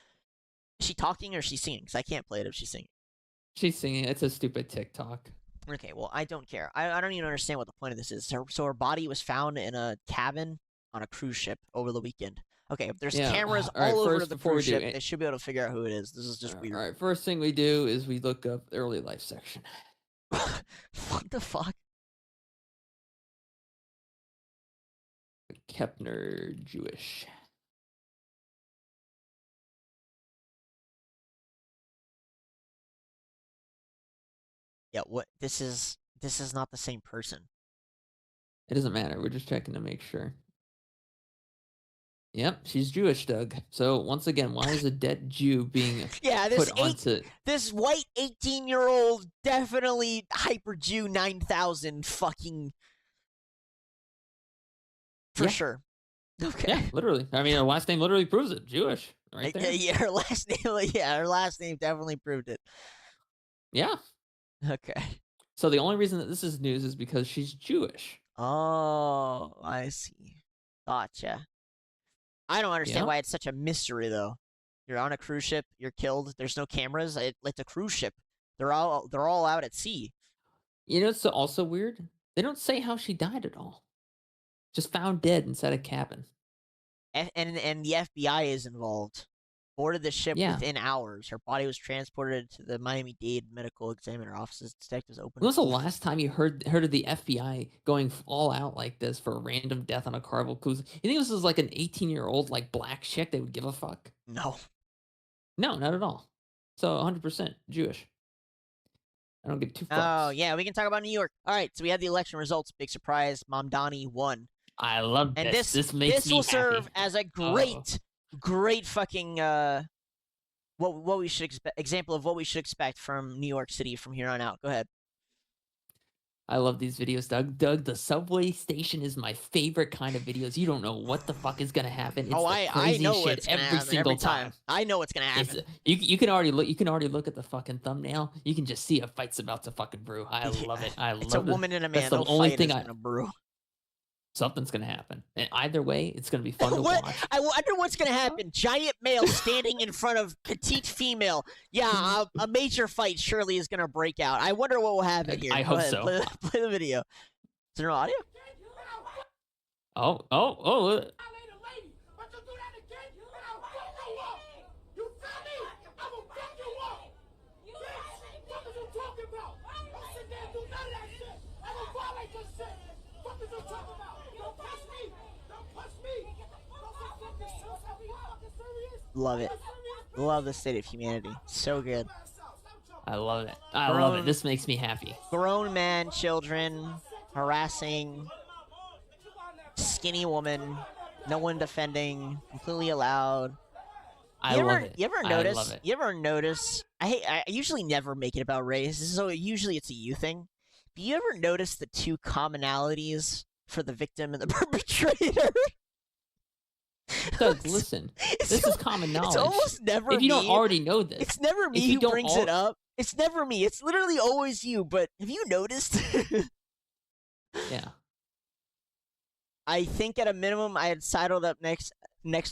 Is she talking or is she singing? Because I can't play it if she's singing.
She's singing. It's a stupid TikTok.
Okay, well, I don't care. I don't even understand what the point of this is. So her body was found in a cabin on a cruise ship over the weekend. Okay, if there's cameras all over the cruise ship, they should be able to figure out who it is. This is just weird.
All right, first thing we do is we look up the early life section.
What the fuck?
Kepner Jewish.
Yeah, what? This is not the same person.
It doesn't matter. We're just checking to make sure. Yep, she's Jewish, Doug. So once again, why is a dead Jew being put onto
this white 18-year-old definitely hyper Jew 9000 fucking for sure. Okay.
Yeah, literally. I mean, her last name literally proves it. Jewish, right there.
Yeah, her last name. Yeah, her last name definitely proved it.
Yeah.
Okay.
So the only reason that this is news is because she's Jewish.
Oh, I see. Gotcha. I don't understand why it's such a mystery, though. You're on a cruise ship. You're killed. There's no cameras. It's a cruise ship. They're all out at sea.
You know, it's also weird. They don't say how she died at all. Just found dead inside a cabin.
And the FBI is involved. Boarded the ship within hours. Her body was transported to the Miami-Dade Medical Examiner offices. Detectives opened.
When was the last time you heard of the FBI going all out like this for a random death on a Carnival cruise? You think this was like an 18-year-old like black chick they would give a fuck?
No.
No, not at all. So 100% Jewish. I don't give two fucks.
Oh, yeah, we can talk about New York. All right, so we had the election results. Big surprise. Mamdani won.
I love this.
And
this makes me
will
happy.
serve as a great fucking what we should example of what we should expect from New York City from here on out. Go ahead.
I love these videos, Doug. Doug, the subway station is my favorite kind of videos. You don't know what the fuck is gonna happen. It's
I know
shit
what's gonna happen every time. I know what's gonna happen.
You can already look. You can already look at the fucking thumbnail. You can just see a fight's about to fucking brew. I love it. I love it.
It's a woman and a man.
That's the only thing
gonna brew.
Something's gonna happen, and either way, it's gonna be fun to watch.
I wonder what's gonna happen. Giant male standing in front of petite female. Yeah, a major fight surely is gonna break out. I wonder what will happen here.
I hope so.
Play the video. Is there no audio?
Oh.
Love it. Love the state of humanity. So good.
I love it. I love it. This makes me happy.
Grown man, children, harassing, skinny woman, no one defending, completely allowed.
I love it.
You ever notice? I usually never make it about race, so usually it's a you thing. But you ever notice the two commonalities for the victim and the perpetrator?
Doug, listen. This is common knowledge.
It's almost never me.
If you don't already know this.
It's never me who brings it up. It's never me. It's literally always you. But have you noticed?
Yeah.
I think at a minimum I had sidled up next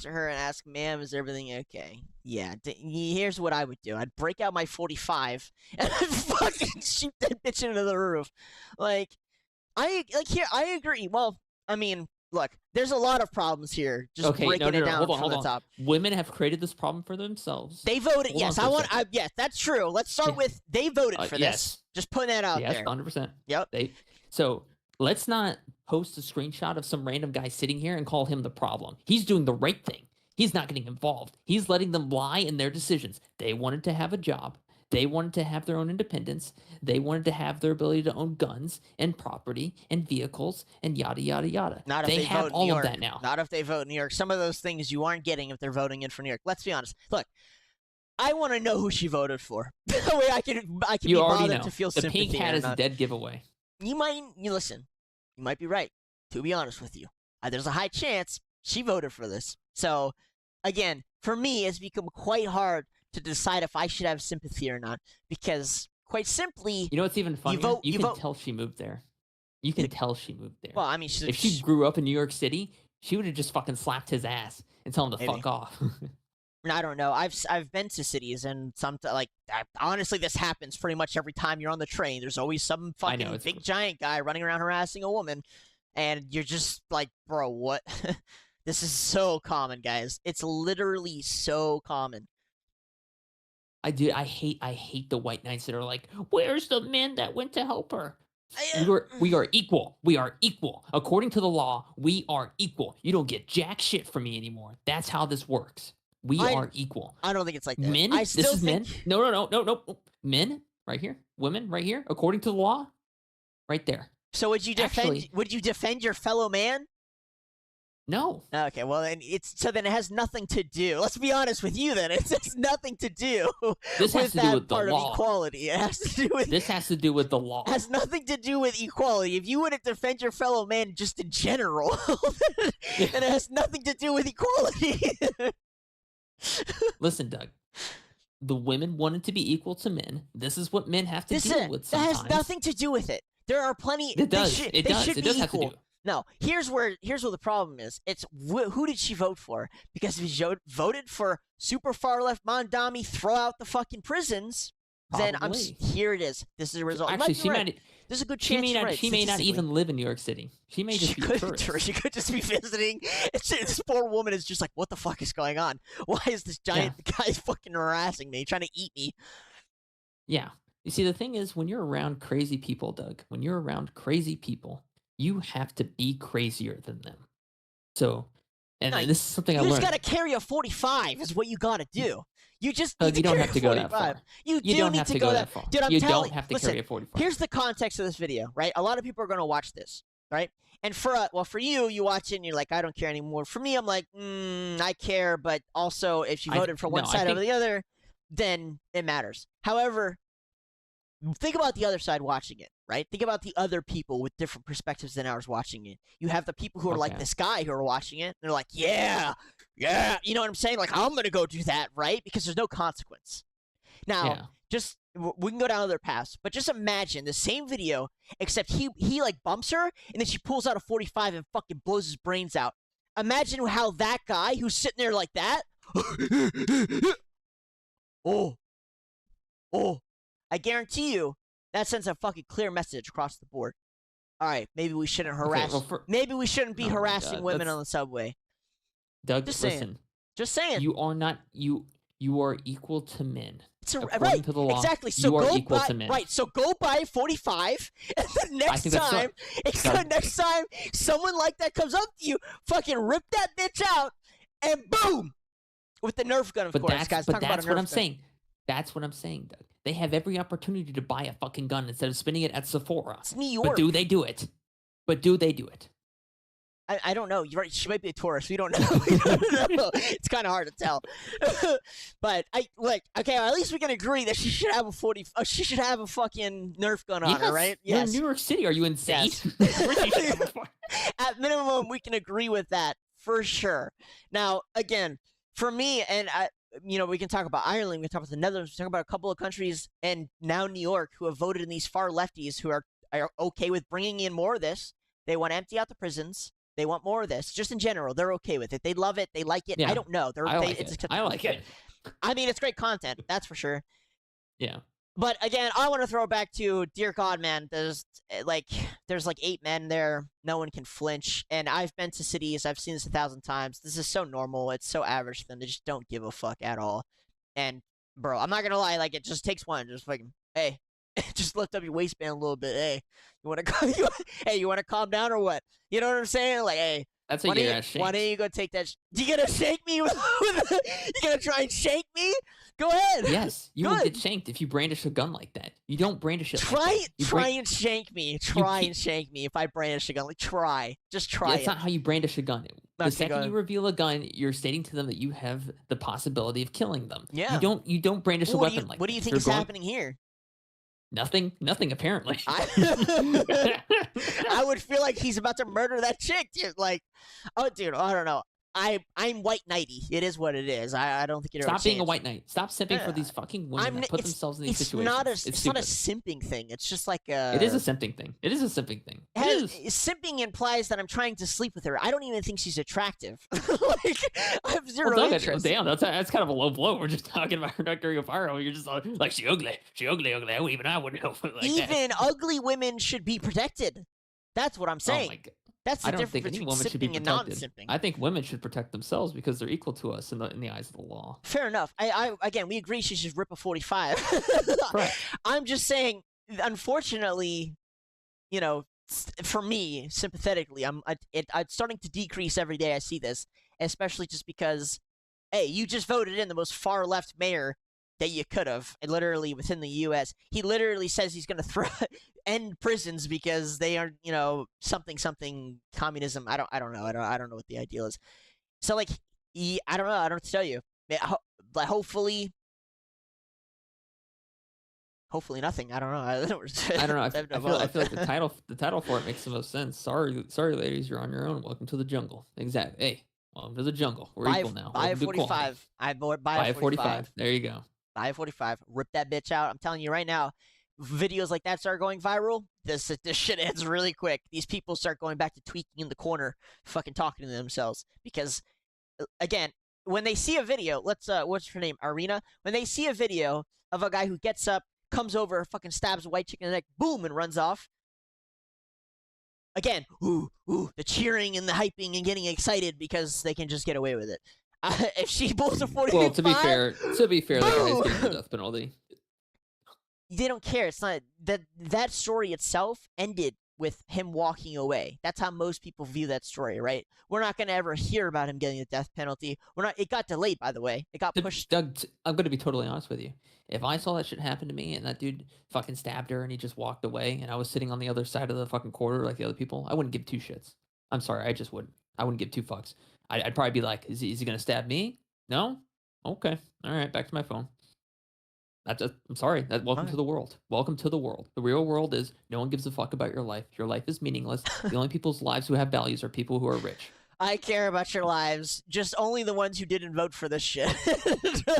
to her and asked, "Ma'am, is everything okay?" Yeah. Here's what I would do. I'd break out my 45 and I'd fucking shoot that bitch into the roof. I agree. Well, I mean, look, there's a lot of problems here. Just breaking it down from the top.
Women have created this problem for themselves.
They voted. Yes, yes, that's true. Let's start with they voted for this. Just putting that out there.
Yes, 100%.
Yep.
So let's not post a screenshot of some random guy sitting here and call him the problem. He's doing the right thing. He's not getting involved. He's letting them lie in their decisions. They wanted to have a job. They wanted to have their own independence. They wanted to have their ability to own guns and property and vehicles and yada, yada, yada.
Not if
they have
vote
all
New York.
of that now.
Not if they vote New York. Some of those things you aren't getting if they're voting in for New York. Let's be honest. Look, I want to know who she voted for. That way I can be bothered to feel sympathy.
The pink hat is a dead giveaway.
Listen. You might be right. To be honest with you, there's a high chance she voted for this. So, again, for me, it's become quite hard to decide if I should have sympathy or not, because quite simply,
you know what's even funnier? You can tell she moved there. You can tell she moved there.
Well, I mean,
If she grew up in New York City, she would have just fucking slapped his ass and tell him to
Maybe.
fuck off.
I don't know. I've been to cities, and honestly, this happens pretty much every time you're on the train. There's always some fucking big giant guy running around harassing a woman, and you're just like, bro, what? This is so common, guys. It's literally so common.
I hate the white knights that are like, where's the men that went to help her? We are equal. We are equal. According to the law, we are equal. You don't get jack shit from me anymore. That's how this works. We are equal.
I don't think it's like that.
Men? This is men? No. Men, right here. Women, right here. According to the law, right there.
So would you defend your fellow man?
No.
Okay, well then then it has nothing to do. Let's be honest with you then. It has nothing to do
this has
with
to
that
do with
part
the law.
of equality. It has to do with
This has to do with the law.
Has nothing to do with equality. If you wouldn't defend your fellow man just in general, and it has nothing to do with equality.
Listen, Doug. The women wanted to be equal to men. This is what men have to deal with sometimes.
That has nothing to do with it. There are plenty.
It does.
They should be equal. No, here's what the problem is. It's who did she vote for? Because if she voted for super far left Mamdani, throw out the fucking prisons.
Probably.
Then here it is. This is the result.
Actually,
there's a good chance
she may not even live in New York City. She may just be a tourist.
She could just be visiting. This poor woman is just like, what the fuck is going on? Why is this giant guy fucking harassing me, trying to eat me?
Yeah. You see, the thing is, when you're around crazy people, Doug, when you're around crazy people, you have to be crazier than them. So, and this is something I learned.
You just got to carry a 45 is what you got to do. You just need
you
to
don't
carry
have to go that far.
You
don't
need
have
to go that
far.
Dude,
you don't have to carry a 45.
Here's the context of this video, right? A lot of people are going to watch this, right? And for you watch it and you're like, I don't care anymore. For me, I'm like, I care, but also if you voted for one side over the other, then it matters. However, think about the other side watching it, right? Think about the other people with different perspectives than ours watching it. You have the people who are like this guy who are watching it. And they're like, yeah. You know what I'm saying? Like, I'm going to go do that, right? Because there's no consequence. Now, we can go down other paths, but just imagine the same video, except he like bumps her, and then she pulls out a 45 and fucking blows his brains out. Imagine how that guy who's sitting there like that, I guarantee you that sends a fucking clear message across the board. All right, maybe we shouldn't harass. Maybe we shouldn't be harassing women on the subway.
Doug, listen.
Just saying.
You are not you are equal to men.
Right,
to the law,
exactly. So
you are equal to men.
Right, so go buy 45, and then next time someone like that comes up to you, fucking rip that bitch out, and boom, with the Nerf gun, of course. Guys,
but that's what I'm saying. That's what I'm saying, Doug. They have every opportunity to buy a fucking gun instead of spending it at Sephora.
It's New York.
But do they do it?
I don't know. You're right. She might be a tourist. We don't know. It's kind of hard to tell. But at least we can agree that she should have a 40. She should have a fucking Nerf gun on her, right?
Yes. You're in New York City. Are you insane?
Yes. At minimum, we can agree with that for sure. Now, again, for me, and we can talk about Ireland. We can talk about the Netherlands. We can talk about a couple of countries, and now New York, who have voted in these far lefties who are okay with bringing in more of this. They want to empty out the prisons. They want more of this. Just in general, they're okay with it. They love it. They like it. Yeah. I don't know.
I like it.
I mean, it's great content. That's for sure.
Yeah.
But again, I want to throw back to, dear God, man, there's like 8 men there. No one can flinch. And I've been to cities. I've seen this 1,000 times. This is so normal. It's so average to them. They just don't give a fuck at all. And, bro, I'm not going to lie. Like, it just takes one. Just fucking, hey, just lift up your waistband a little bit. Hey, you want to calm down or what? You know what I'm saying? Like, hey.
That's a good shake.
Why don't you go take that? You gonna shake me? You gonna try and shake me? Go ahead.
Yes, you will get shanked if you brandish a gun like that. You don't brandish it.
Try and shank me. Try and shank me if I brandish a gun. Like, just try.
That's not how you brandish a gun. The second you reveal a gun, you're stating to them that you have the possibility of killing them.
Yeah.
You don't brandish a weapon like that.
What do you think is happening here?
Nothing apparently.
I would feel like he's about to murder that chick, dude. Like, dude, I don't know. I'm white knighty. It is what it is. I don't think it ever
Stop being a
changed.
white knight. Stop simping for these fucking women that put themselves in these situations.
It's not a simping thing. It's just like
It is a simping thing. It is a simping thing.
Simping implies that I'm trying to sleep with her. I don't even think she's attractive. Like, I have zero interest.
Damn, that's kind of a low blow. We're just talking about her not during a fire. You're just like, she ugly. Even I wouldn't help it like that.
Even ugly women should be protected. That's what I'm saying.
Oh my God.
That's the
I don't
difference
think any
between
woman should be
simping and
protected.
non-simping.
I think women should protect themselves because they're equal to us in the eyes of the law.
Fair enough. Again, we agree she should rip a 45.
Right.
I'm just saying, unfortunately, you know, for me, sympathetically, it's starting to decrease every day I see this, especially just because, hey, you just voted in the most far left mayor that you could have, and literally within the U.S. He literally says he's going to end prisons because they are, you know, something communism. I don't know. I don't know what the ideal is. So like, I don't know. I don't know what to tell you. Hopefully nothing. I don't know. I
don't know. I feel like the title for it makes the most sense. Sorry, ladies, you're on your own. Welcome to the jungle. Exactly. Hey, welcome to the jungle. We're equal now.
Buy a 45. Buy a 45.
There you go.
Buy a 45. Rip that bitch out. I'm telling you right now. Videos like that start going viral, this shit ends really quick. These people start going back to tweaking in the corner, fucking talking to themselves. Because, again, when they see a video, what's her name, Arena? When they see a video of a guy who gets up, comes over, fucking stabs a white chick in the neck, boom, and runs off. Again, the cheering and the hyping and getting excited because they can just get away with it. If she pulls a 45...
Well, to be fair, the guy's getting the death penalty.
They don't care. It's not that story itself ended with him walking away. That's how most people view that story, right? We're not going to ever hear about him getting the death penalty. It got delayed, by the way. It got pushed.
Doug, I'm going to be totally honest with you. If I saw that shit happen to me and that dude fucking stabbed her and he just walked away and I was sitting on the other side of the fucking corridor like the other people, I wouldn't give two shits. I'm sorry, I just wouldn't. I wouldn't give two fucks. I'd probably be like, is he going to stab me? No? Okay. All right, back to my phone. I'm sorry. Welcome to the world. Welcome to the world. The real world is no one gives a fuck about your life. Your life is meaningless. The only people's lives who have values are people who are rich.
I care about your lives. Just only the ones who didn't vote for this shit.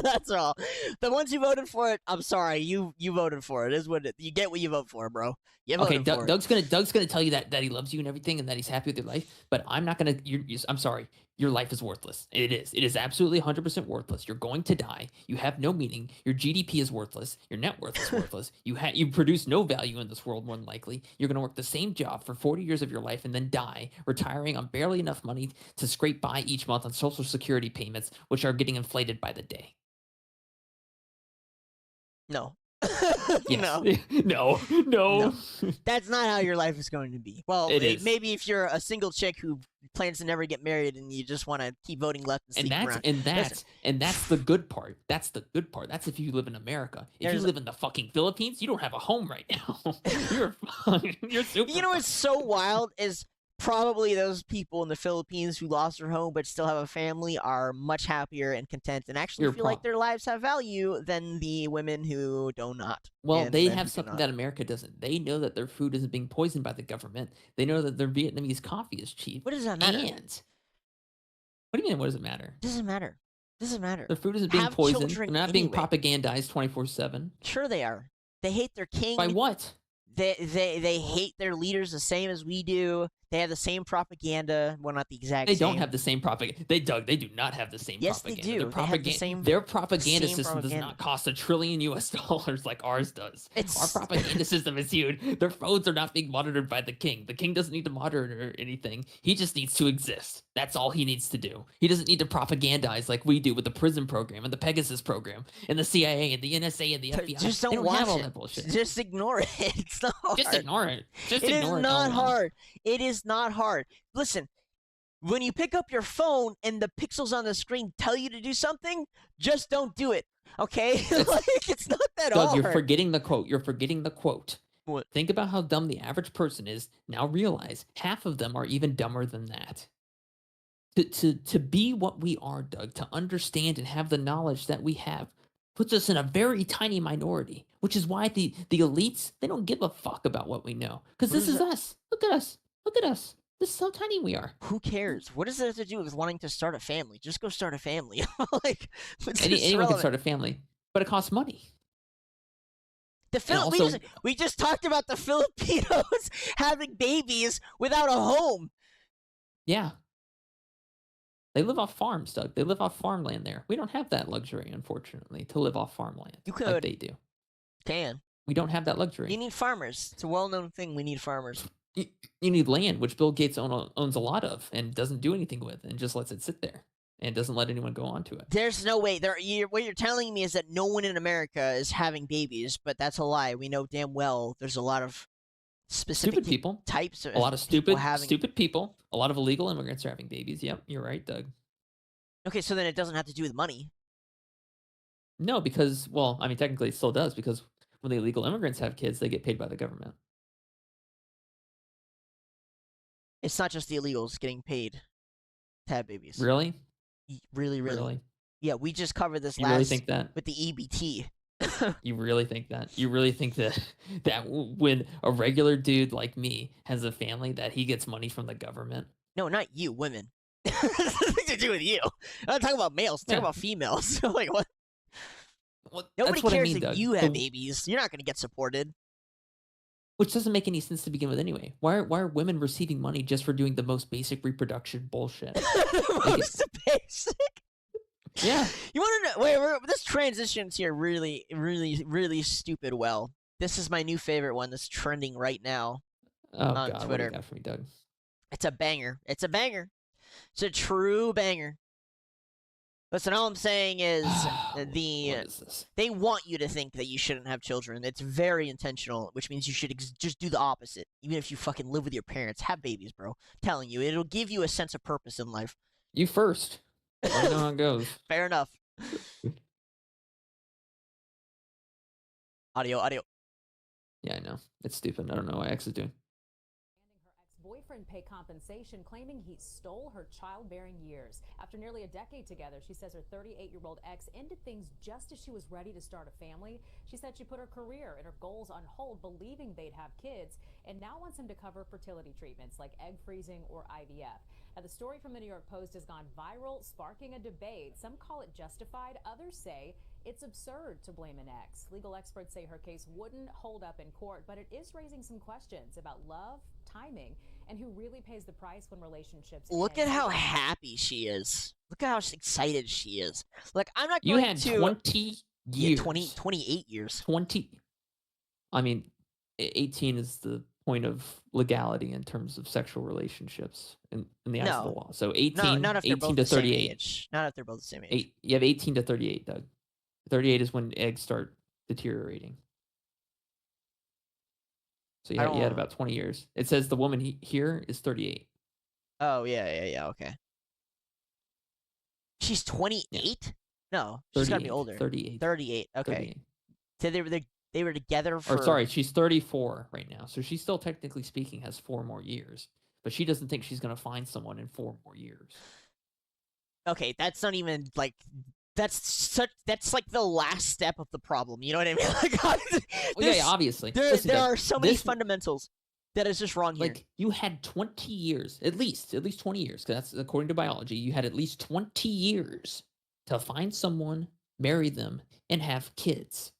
That's all. The ones who voted for it, I'm sorry. You voted for it. Is what you get what you vote for, bro.
Okay, Doug's gonna tell you that he loves you and everything and that he's happy with your life, but I'm not gonna. I'm sorry. Your life is worthless. It is. It is absolutely 100% worthless. You're going to die. You have no meaning. Your GDP is worthless. Your net worth is worthless. You produce no value in this world, more than likely. You're going to work the same job for 40 years of your life and then die, retiring on barely enough money to scrape by each month on Social Security payments, which are getting inflated by the day.
No.
No.
That's not how your life is going to be. Well, maybe if you're a single chick who plans to never get married and you just want to keep voting left and sleep around.
And that's the good part. That's the good part. That's if you live in America. If you live in the fucking Philippines, you don't have a home right now. You're super.
You know what's so wild is probably those people in the Philippines who lost their home but still have a family are much happier and content and actually feel like their lives have value than the women who do not.
Well, they have something that America doesn't. They know that their food isn't being poisoned by the government. They know that their Vietnamese coffee is cheap.
What does that matter?
And what do you mean, what does it matter?
Doesn't matter. Doesn't matter.
Their food isn't being poisoned. They're not being propagandized 24/7.
Sure they are. They hate their king.
By what?
They hate their leaders the same as we do. They have the same propaganda. Well, not the exact same.
They don't have the same propaganda. They do not have the same propaganda.
Yes, they do.
Their propaganda system does not cost $1 trillion like ours does. Our propaganda system is huge. Their phones are not being monitored by the king. The king doesn't need to monitor anything. He just needs to exist. That's all he needs to do. He doesn't need to propagandize like we do with the prison program and the Pegasus program and the CIA and the NSA and the FBI.
Just don't watch all that bullshit. Just ignore it. It's not hard.
Just ignore it.
It is not hard. It is not hard. Listen, when you pick up your phone and the pixels on the screen tell you to do something, just don't do it. Okay? It's not that hard.
You're forgetting the quote.
What?
Think about how dumb the average person is. Now realize half of them are even dumber than that. To be what we are, Doug, to understand and have the knowledge that we have, puts us in a very tiny minority, which is why the elites, they don't give a fuck about what we know. Because this is us. Look at us. Look at us. This is how tiny we are.
Who cares? What does it have to do with wanting to start a family? Just go start a family. Like,
Anyone can start a family, but it costs money.
We just talked about the Filipinos having babies without a home.
Yeah. They live off farms, Doug. They live off farmland there. We don't have that luxury, unfortunately, to live off farmland like they do. We don't have that luxury.
You need farmers. It's a well-known thing. We need farmers.
You need land, which Bill Gates owns a lot of and doesn't do anything with and just lets it sit there and doesn't let anyone go onto it.
There's no way. What you're telling me is that no one in America is having babies, but that's a lie. We know damn well there's a lot of specific
people.
Types of
a lot of stupid people. A lot of illegal immigrants are having babies. Yep, you're right, Doug.
Okay, so then it doesn't have to do with money.
No, because, well, I mean, technically it still does, because when the illegal immigrants have kids, they get paid by the government.
It's not just the illegals getting paid to have babies.
Really?
Really? Yeah, we just covered this
You really think that?
with the EBT.
You really think that? You really think that when a regular dude like me has a family that he gets money from the government?
No, not you, women. Nothing to do with you. I'm not talking about males. I'm talking about females. Like what?
Well,
nobody cares if
Doug.
you have babies. You're not going to get supported.
Which doesn't make any sense to begin with anyway. Why are women receiving money just for doing the most basic reproduction bullshit?
The most basic?
Yeah.
You want to know? Wait, this transitions here really, really, really stupid well. This is my new favorite one that's trending right now on
God,
Twitter.
What do you got for me, Doug?
It's a banger. It's a banger. It's a true banger. Listen, all I'm saying is
What is this?
they want you to think that you shouldn't have children. It's very intentional, which means you should just do the opposite. Even if you fucking live with your parents, have babies, bro. I'm telling you, it'll give you a sense of purpose in life.
You first. I know how it goes.
Fair enough. Audio.
Yeah, I know. It's stupid. I don't know what X is doing.
Her ex-boyfriend pay compensation, claiming he stole her childbearing years. After nearly a decade together, she says her 38-year-old ex ended things just as she was ready to start a family. She said she put her career and her goals on hold, believing they'd have kids, and now wants him to cover fertility treatments like egg freezing or IVF. Now, the story from the New York Post has gone viral, sparking a debate. Some call it justified. Others say it's absurd to blame an ex. Legal experts say her case wouldn't hold up in court, but it is raising some questions about love, timing, and who really pays the price when relationships
Look
end.
at how happy she is. Look at how excited she is. Like, I'm not
You
going
had
to...
20 years.
28 years.
20. I mean, 18 is the point of legality in terms of sexual relationships in the eyes of the law. So 18,
not if they're
18
both
to
the same
38.
age. Not if they're both the same age.
You have 18 to 38, Doug. 38 is when eggs start deteriorating. So you had about 20 years. It says the woman here is 38.
Oh, yeah, okay. She's 28? Yeah. No, she's got to be older.
38.
38, okay.
38.
So they were together for...
Or sorry, she's 34 right now. So she still, technically speaking, has 4 more years. But she doesn't think she's going to find someone in 4 more years.
Okay, that's not even, like... That's like the last step of the problem. You know what I mean? Like,
yeah, obviously.
There are so many fundamentals that is just wrong here.
Like, you had 20 years, at least 20 years, because that's according to biology. You had at least 20 years to find someone, marry them, and have kids.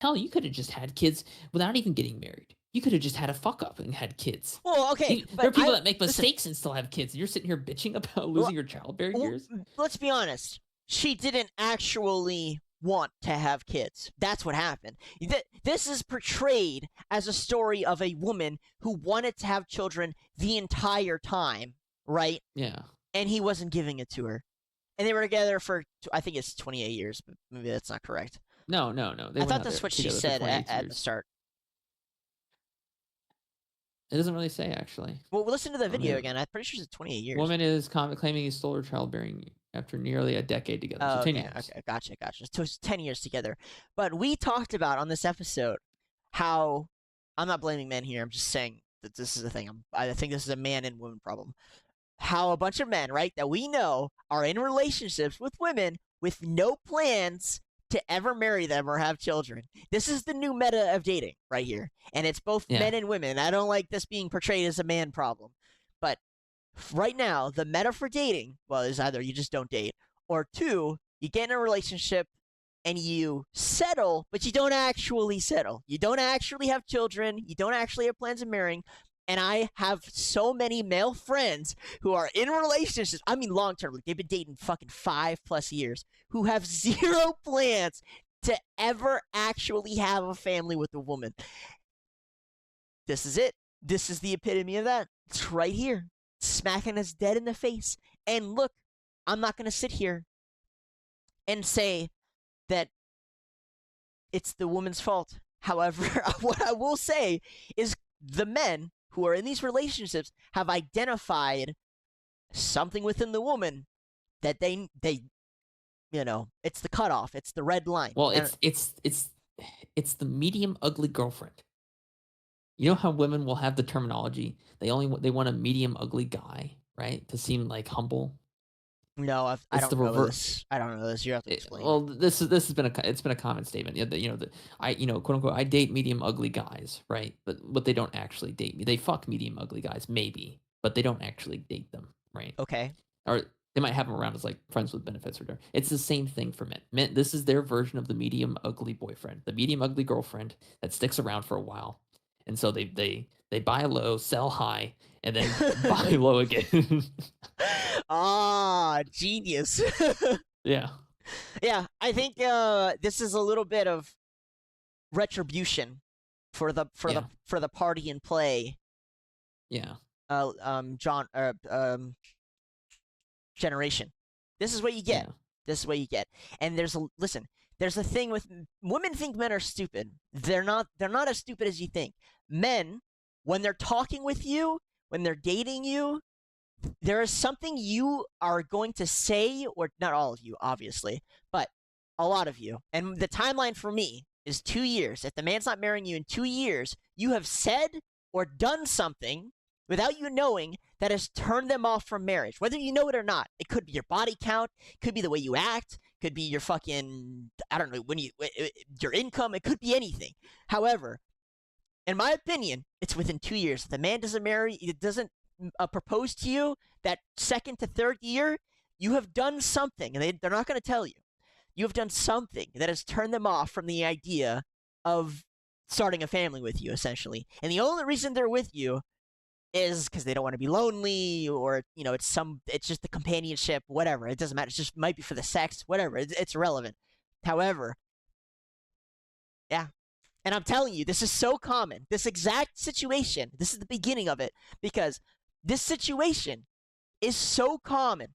Hell, you could have just had kids without even getting married. You could have just had a fuck up and had kids.
Well, okay.
There are people that make mistakes and still have kids. And you're sitting here bitching about losing your childbearing years?
Let's be honest. She didn't actually want to have kids. That's what happened. This is portrayed as a story of a woman who wanted to have children the entire time, right?
Yeah.
And he wasn't giving it to her. And they were together for, I think it's 28 years, but maybe that's not correct.
No.
I thought that's what she said at the start.
It doesn't really say, actually.
Well, listen to the video again. I'm pretty sure it's 28 years.
Woman is claiming he stole her childbearing after nearly a decade together. So 10 years.
Okay, gotcha. So it's 10 years together. But we talked about on this episode how, I'm not blaming men here, I'm just saying that this is a thing. I think this is a man and woman problem. How a bunch of men, right, that we know are in relationships with women with no plans to ever marry them or have children. This is the new meta of dating right here. And it's both men and women. I don't like this being portrayed as a man problem. But right now, the meta for dating, well, is either you just don't date, or two, you get in a relationship and you settle, but you don't actually settle. You don't actually have children. You don't actually have plans of marrying. And I have so many male friends who are in relationships. I mean, long term. Like they've been dating fucking 5+ years, who have zero plans to ever actually have a family with a woman. This is it. This is the epitome of that. It's right here, smacking us dead in the face. And look, I'm not going to sit here and say that it's the woman's fault. However, what I will say is the men who are in these relationships have identified something within the woman that they it's the cutoff, it's the red line.
Well, it's the medium ugly girlfriend. You know how women will have the terminology? They want a medium ugly guy, right? To seem like humble.
No, I don't know this. I don't know this. You have to explain.
Well, this has been a common statement. Quote unquote, I date medium ugly guys, right? But they don't actually date me. They fuck medium ugly guys, maybe, but they don't actually date them, right?
Okay.
Or they might have them around as like friends with benefits or whatever. It's the same thing for men. Men, this is their version of the medium ugly boyfriend, the medium ugly girlfriend that sticks around for a while, and so they buy low, sell high, and then buy low again.
Ah, genius.
Yeah.
Yeah, I think this is a little bit of retribution for the party and play.
Yeah.
Generation. This is what you get.
Yeah.
This is what you get. And there's a thing with women think men are stupid. They're not as stupid as you think. Men, when they're talking with you, when they're dating you, there is something you are going to say, or not all of you, obviously, but a lot of you. And the timeline for me is 2 years. If the man's not marrying you in 2 years, you have said or done something without you knowing that has turned them off from marriage, whether you know it or not. It could be your body count, could be the way you act, could be your fucking, I don't know, your income, it could be anything. However, in my opinion, it's within 2 years. If the man doesn't marry, it doesn't propose to you that second to third year, you have done something, and they're not going to tell you. You have done something that has turned them off from the idea of starting a family with you, essentially. And the only reason they're with you is because they don't want to be lonely, or it's just the companionship, whatever. It doesn't matter. It just might be for the sex, whatever. It's irrelevant. However, yeah. And I'm telling you, this is so common. This exact situation, this is the beginning of it, because this situation is so common.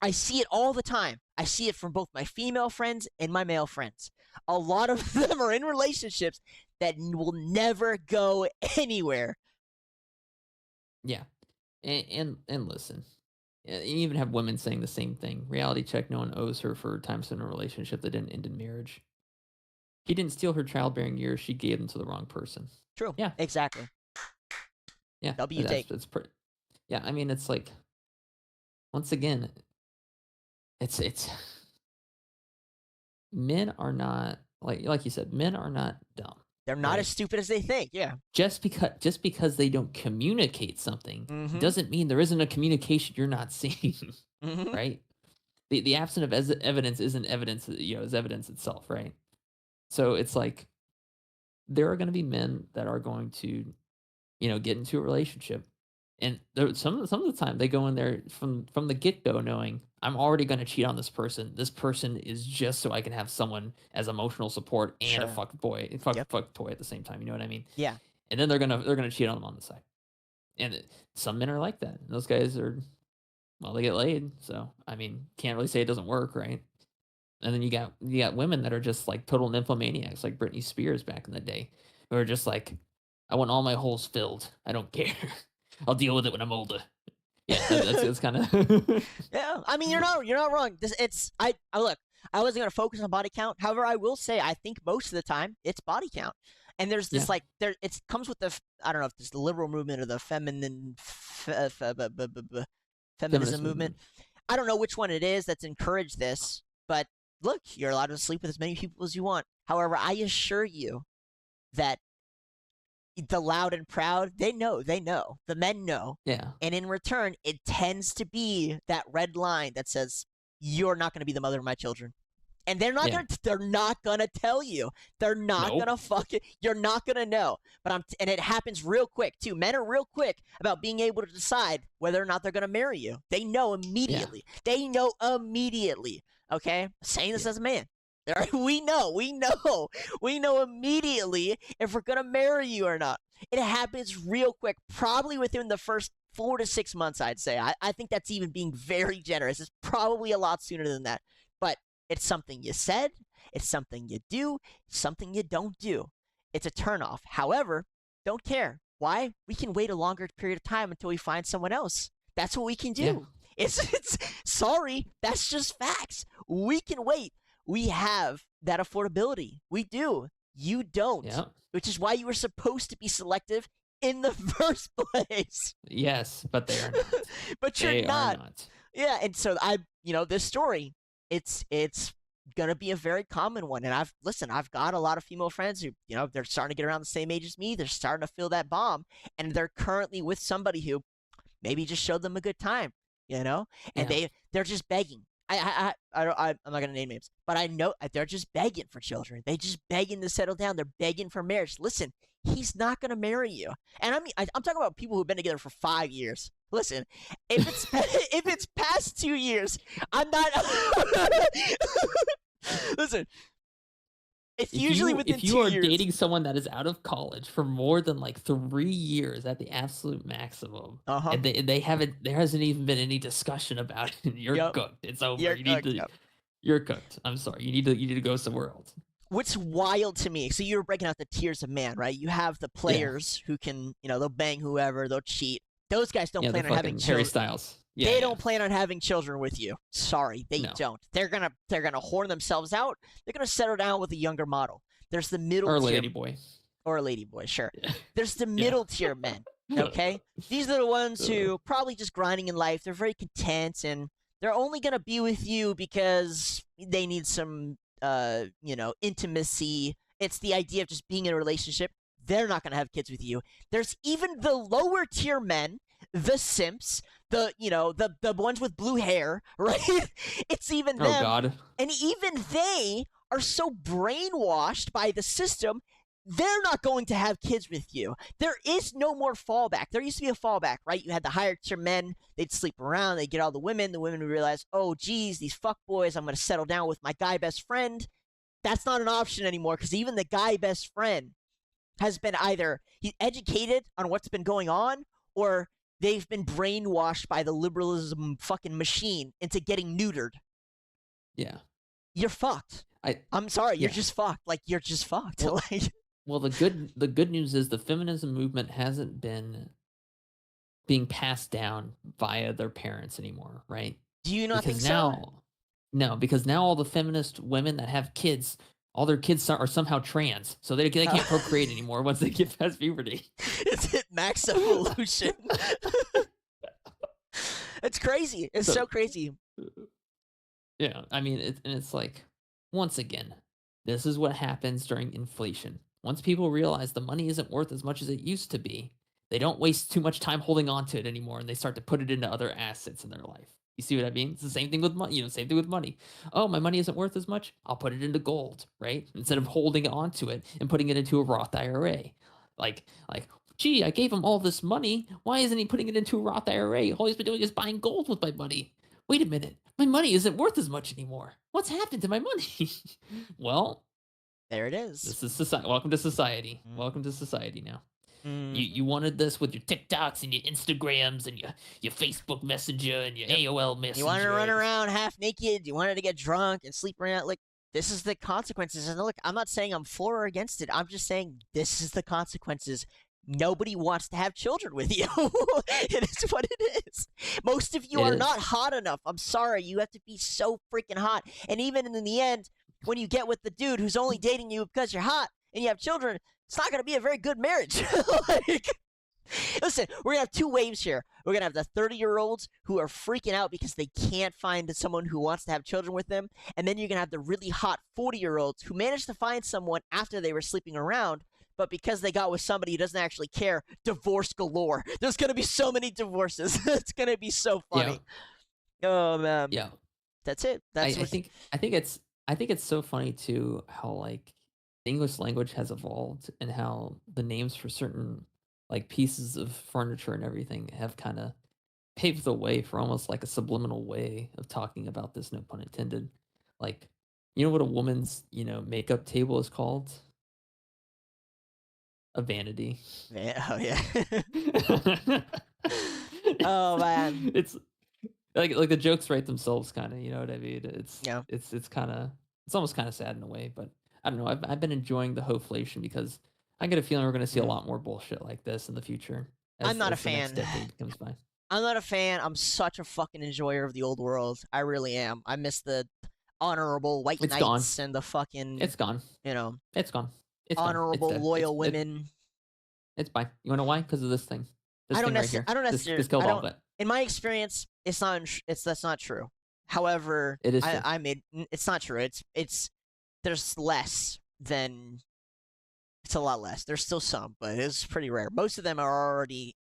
I see it all the time. I see it from both my female friends and my male friends. A lot of them are in relationships that will never go anywhere.
Yeah. And listen, you even have women saying the same thing. Reality check, no one owes her for time spent in a relationship that didn't end in marriage. He didn't steal her childbearing years. She gave them to the wrong person.
True.
Yeah.
Exactly.
Yeah.
take.
It's pretty. Yeah. I mean, it's like, once again, it's men are not, like you said, men are not dumb.
They're not as stupid as they think. Yeah.
Just because they don't communicate something doesn't mean there isn't a communication you're not seeing. Right? The absence of evidence isn't evidence, is evidence itself, right? So it's like, there are going to be men that are going to, get into a relationship, and some of the time they go in there from the get-go knowing, I'm already going to cheat on this person. This person is just so I can have someone as emotional support and a fuck toy at the same time. You know what I mean?
Yeah.
And then they're gonna cheat on them on the side. And some men are like that. And those guys are, well, they get laid. So I mean, can't really say it doesn't work, right? And then you got women that are just like total nymphomaniacs, like Britney Spears back in the day, who are just like, I want all my holes filled. I don't care. I'll deal with it when I'm older. Yeah, that's kind of.
Yeah, I mean, you're not wrong. I look. I wasn't gonna focus on body count. However, I will say I think most of the time it's body count. And there's this it comes with the, I don't know if it's the liberal movement or the feminism movement. I don't know which one it is that's encouraged this, but look, you're allowed to sleep with as many people as you want. However, I assure you that the loud and proud, they know. The men know.
Yeah.
And in return, it tends to be that red line that says, you're not going to be the mother of my children. And they're not gonna tell you. They're not gonna fucking. You're not gonna know. But and it happens real quick too. Men are real quick about being able to decide whether or not they're gonna marry you. They know immediately. Yeah. They know immediately. Okay, I'm saying this as a man. We know immediately if we're gonna marry you or not. It happens real quick, probably within the first 4 to 6 months. I'd say. I think that's even being very generous. It's probably a lot sooner than that. But it's something you said, it's something you do, it's something you don't do. It's a turnoff. However, don't care. Why? We can wait a longer period of time until we find someone else. That's what we can do. Yeah. It's sorry, that's just facts. We can wait. We have that affordability. We do. You don't. Yeah. Which is why you were supposed to be selective in the first place.
Yes, but they are not.
But you're not. Yeah, and so this story, it's gonna be a very common one. And I've got a lot of female friends who, they're starting to get around the same age as me. They're starting to feel that bomb, and they're currently with somebody who maybe just showed them a good time, and they're just begging. I'm not gonna name names, but I know they're just begging for children. They just begging to settle down. They're begging for marriage. Listen, he's not gonna marry you. And I mean, I'm talking about people who've been together for 5 years. Listen, if it's past 2 years, I'm not. Listen, it's usually within 2 years.
If you are dating someone that is out of college for more than like 3 years at the absolute maximum, and there hasn't even been any discussion about it, you're cooked. It's over. You're cooked. I'm sorry. You need to go somewhere else.
What's wild to me, so you were breaking out the tiers of man, right? You have the players who can, they'll bang whoever, they'll cheat. Those guys don't plan on having children.
Harry Styles. Yeah,
they don't plan on having children with you. Sorry, they don't. They're gonna horn themselves out. They're gonna settle down with a younger model. There's the middle
or a
tier.
lady boy.
Or a lady boy, sure. Yeah. There's the middle tier men. Okay? These are the ones who probably just grinding in life. They're very content, and they're only gonna be with you because they need some intimacy. It's the idea of just being in a relationship. They're not going to have kids with you. There's even the lower tier men, the simps, the ones with blue hair, right? It's even them.
Oh, God.
And even they are so brainwashed by the system, they're not going to have kids with you. There is no more fallback. There used to be a fallback, right? You had the higher tier men. They'd sleep around. They'd get all the women. The women would realize, oh, geez, these fuck boys, I'm going to settle down with my guy best friend. That's not an option anymore because even the guy best friend has been either he's educated on what's been going on or they've been brainwashed by the liberalism fucking machine into getting neutered.
Yeah.
You're fucked. I'm sorry. You're just fucked. Like, you're just fucked.
Well, the good news is the feminism movement hasn't been being passed down via their parents anymore, right?
Do you not think
so? No, because now all the feminist women that have kids, all their kids are somehow trans, so they can't procreate anymore once they get past puberty.
It's hit max evolution. It's crazy. It's so crazy.
Yeah, I mean, it's like, once again, this is what happens during inflation. Once people realize the money isn't worth as much as it used to be, they don't waste too much time holding on to it anymore, and they start to put it into other assets in their life. You see what I mean? It's the same thing with money. Same thing with money. Oh, my money isn't worth as much. I'll put it into gold, right? Instead of holding on to it and putting it into a Roth IRA. Like, gee, I gave him all this money. Why isn't he putting it into a Roth IRA? All he's been doing is buying gold with my money. Wait a minute. My money isn't worth as much anymore. What's happened to my money? Well,
there it is.
This is society. Welcome to society. Welcome to society now. You wanted this with your TikToks and your Instagrams and your Facebook Messenger and your AOL Messenger.
You wanted to run around half naked. You wanted to get drunk and sleep around. Like, this is the consequences. And look, I'm not saying I'm for or against it. I'm just saying this is the consequences. Nobody wants to have children with you. It is what it is. Most of you are not hot enough. I'm sorry. You have to be so freaking hot. And even in the end, when you get with the dude who's only dating you because you're hot and you have children, it's not going to be a very good marriage. Listen, we're going to have two waves here. We're going to have the 30-year-olds who are freaking out because they can't find someone who wants to have children with them. And then you're going to have the really hot 40-year-olds who managed to find someone after they were sleeping around, but because they got with somebody who doesn't actually care, divorce galore. There's gonna be so many divorces. It's gonna be so funny. Oh man,
Yeah.
that's it.
I,
That's
I
what.
think I think it's so funny too how like the English language has evolved and how the names for certain like pieces of furniture and everything have kind of paved the way for almost like a subliminal way of talking about this, no pun intended. Like, you know what a woman's, makeup table is called? A vanity.
Yeah, oh yeah. Oh man.
It's like the jokes write themselves kind of, you know what I mean?
Yeah.
It's kind of it's almost kind of sad in a way, but I don't know. I've been enjoying the hoflation because I get a feeling we're going to see a lot more bullshit like this in the future
I'm not a
as the next
fan.
decade comes by.
I'm not a fan. I'm such a fucking enjoyer of the old world. I really am. I miss the honorable white
It's gone.
knights and the fucking,
It's gone. It's gone. It's gone.
honorable
It's dead.
loyal women.
It's fine. You want to know why? Because of this thing. This
I don't
thing right here.
I don't
This
necessarily.
killed
I
all of
don't.
it.
In my experience, that's not true. However,
It is true.
it's not true. It's there's less than. It's a lot less. There's still some, but it's pretty rare. Most of them are already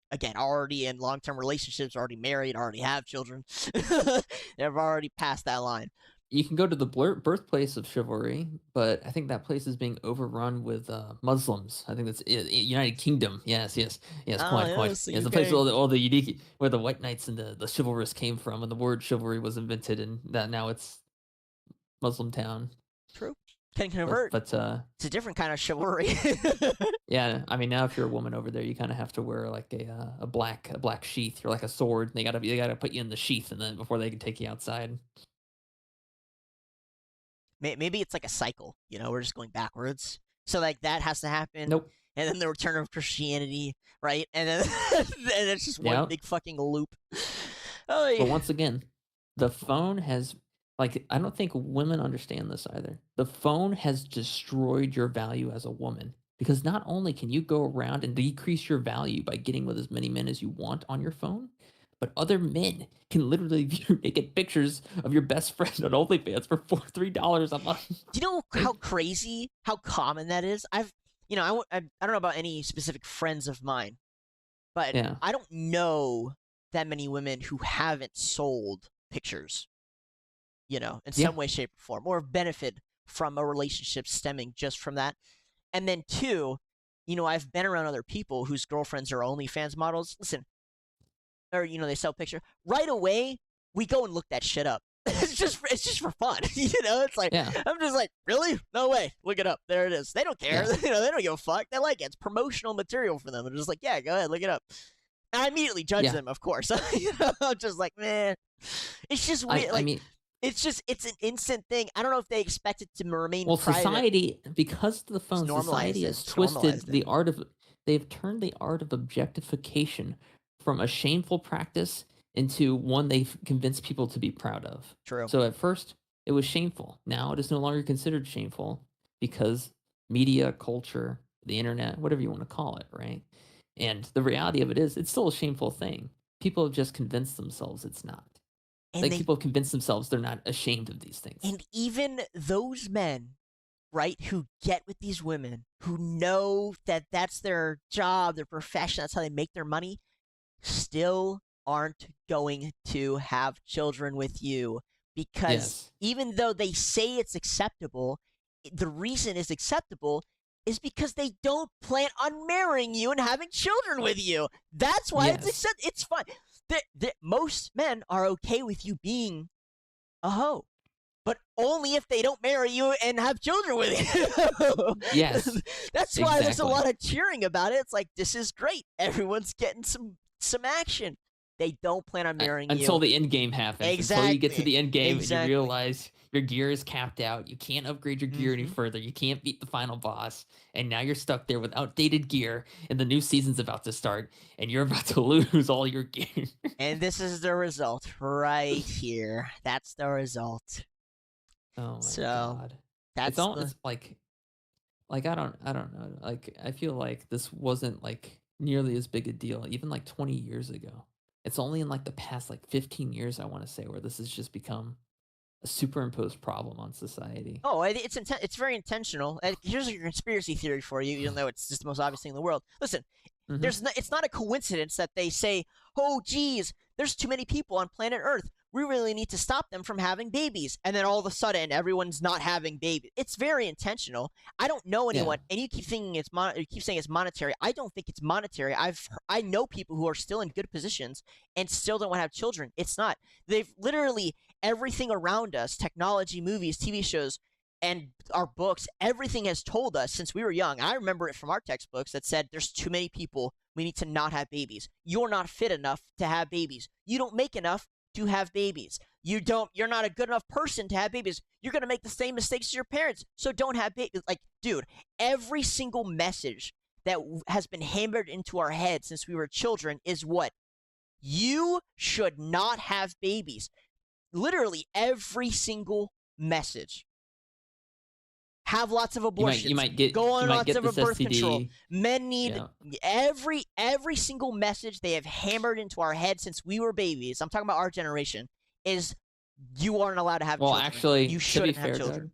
in long-term relationships, already married, already have children. They've already passed that line.
You can go to the birthplace of chivalry, but I think that place is being overrun with Muslims. I think that's United Kingdom. Yes,
Oh,
quite.
yes,
It's the
UK.
place where all the unique, where the white knights and the chivalrous came from, and the word chivalry was invented, and that now it's Muslim town.
True. Can convert.
But
it's a different kind of chivalry.
yeah, I mean now if you're a woman over there, you kind of have to wear like a black sheath. You're like a sword. They gotta put you in the sheath, and then before they can take you outside.
Maybe it's like a cycle. We're just going backwards. So like that has to happen.
Nope.
And then the return of Christianity, right? And then and it's just one big fucking loop. Oh, yeah.
But once again, the phone has I don't think women understand this either. The phone has destroyed your value as a woman because not only can you go around and decrease your value by getting with as many men as you want on your phone, but other men can literally view naked pictures of your best friend on OnlyFans for $3 a month.
Do you know how crazy, how common that is? I don't know about any specific friends of mine, but
Yeah.
I don't know that many women who haven't sold pictures, in some way, shape, or form, or have benefited from a relationship stemming just from that. And then two, I've been around other people whose girlfriends are OnlyFans models. Listen, or they sell picture right away. We go and look that shit up. It's just for fun, It's like I'm just like, really? No way. Look it up. There it is. They don't care.
Yeah.
They don't give a fuck. They like it. It's promotional material for them. They're just like, yeah, go ahead, look it up. And I immediately judge them, of course. I'm just like, man, it's just weird.
I mean,
it's an instant thing. I don't know if they expect it to remain
well,
private.
society, because of the phone,
normalized
society
it.
has
It's
twisted
normalized
the art of. They've turned the art of objectification from a shameful practice into one they've convinced people to be proud of.
True.
So at first it was shameful. Now it is no longer considered shameful because media, culture, the internet, whatever you want to call it, right? And the reality of it is, it's still a shameful thing. People have just convinced themselves it's not.
And
people have convinced themselves they're not ashamed of these things.
And even those men, right, who get with these women, who know that that's their job, their profession, that's how they make their money, still aren't going to have children with you because even though they say it's acceptable, the reason it's acceptable is because they don't plan on marrying you and having children with you. That's why it's fine. Most men are okay with you being a hoe, but only if they don't marry you and have children with you.
Yes.
That's why there's a lot of cheering about it. It's like, this is great. Everyone's getting some action. They don't plan on marrying you.
Until the end game happens.
Exactly.
Until you get to the end game and you
Exactly.
realize your gear is capped out. You can't upgrade your gear any further. You can't beat the final boss. And now you're stuck there with outdated gear and the new season's about to start and you're about to lose all your gear.
And this is the result right here. That's the result.
Oh my god.
That's
it's like I don't know. Like I feel like this wasn't like nearly as big a deal even like 20 years ago. It's only in like the past like 15 years I want to say where this has just become a superimposed problem on society.
Oh, it's very intentional. Here's a conspiracy theory for you, even though it's just the most obvious thing in the world. Listen, it's not a coincidence that they say, oh, geez, there's too many people on planet Earth. We really need to stop them from having babies. And then all of a sudden, everyone's not having babies. It's very intentional. I don't know anyone, and you keep thinking you keep saying it's monetary. I don't think it's monetary. I know people who are still in good positions and still don't want to have children. It's not. They've literally everything around us, technology, movies, TV shows, and our books, everything has told us since we were young. I remember it from our textbooks that said there's too many people. We need to not have babies. You're not fit enough to have babies. You don't make enough to have babies. You're not a good enough person to have babies. You're going to make the same mistakes as your parents. So don't have babies. Like, dude, every single message that has been hammered into our heads since we were children is what? You should not have babies. Literally every single message. Have lots of abortions.
You might get
go on lots of birth
STD.
control. Men need every single message they have hammered into our head since we were babies. I'm talking about our generation. Is you aren't allowed to have children.
Well, actually,
you shouldn't have children.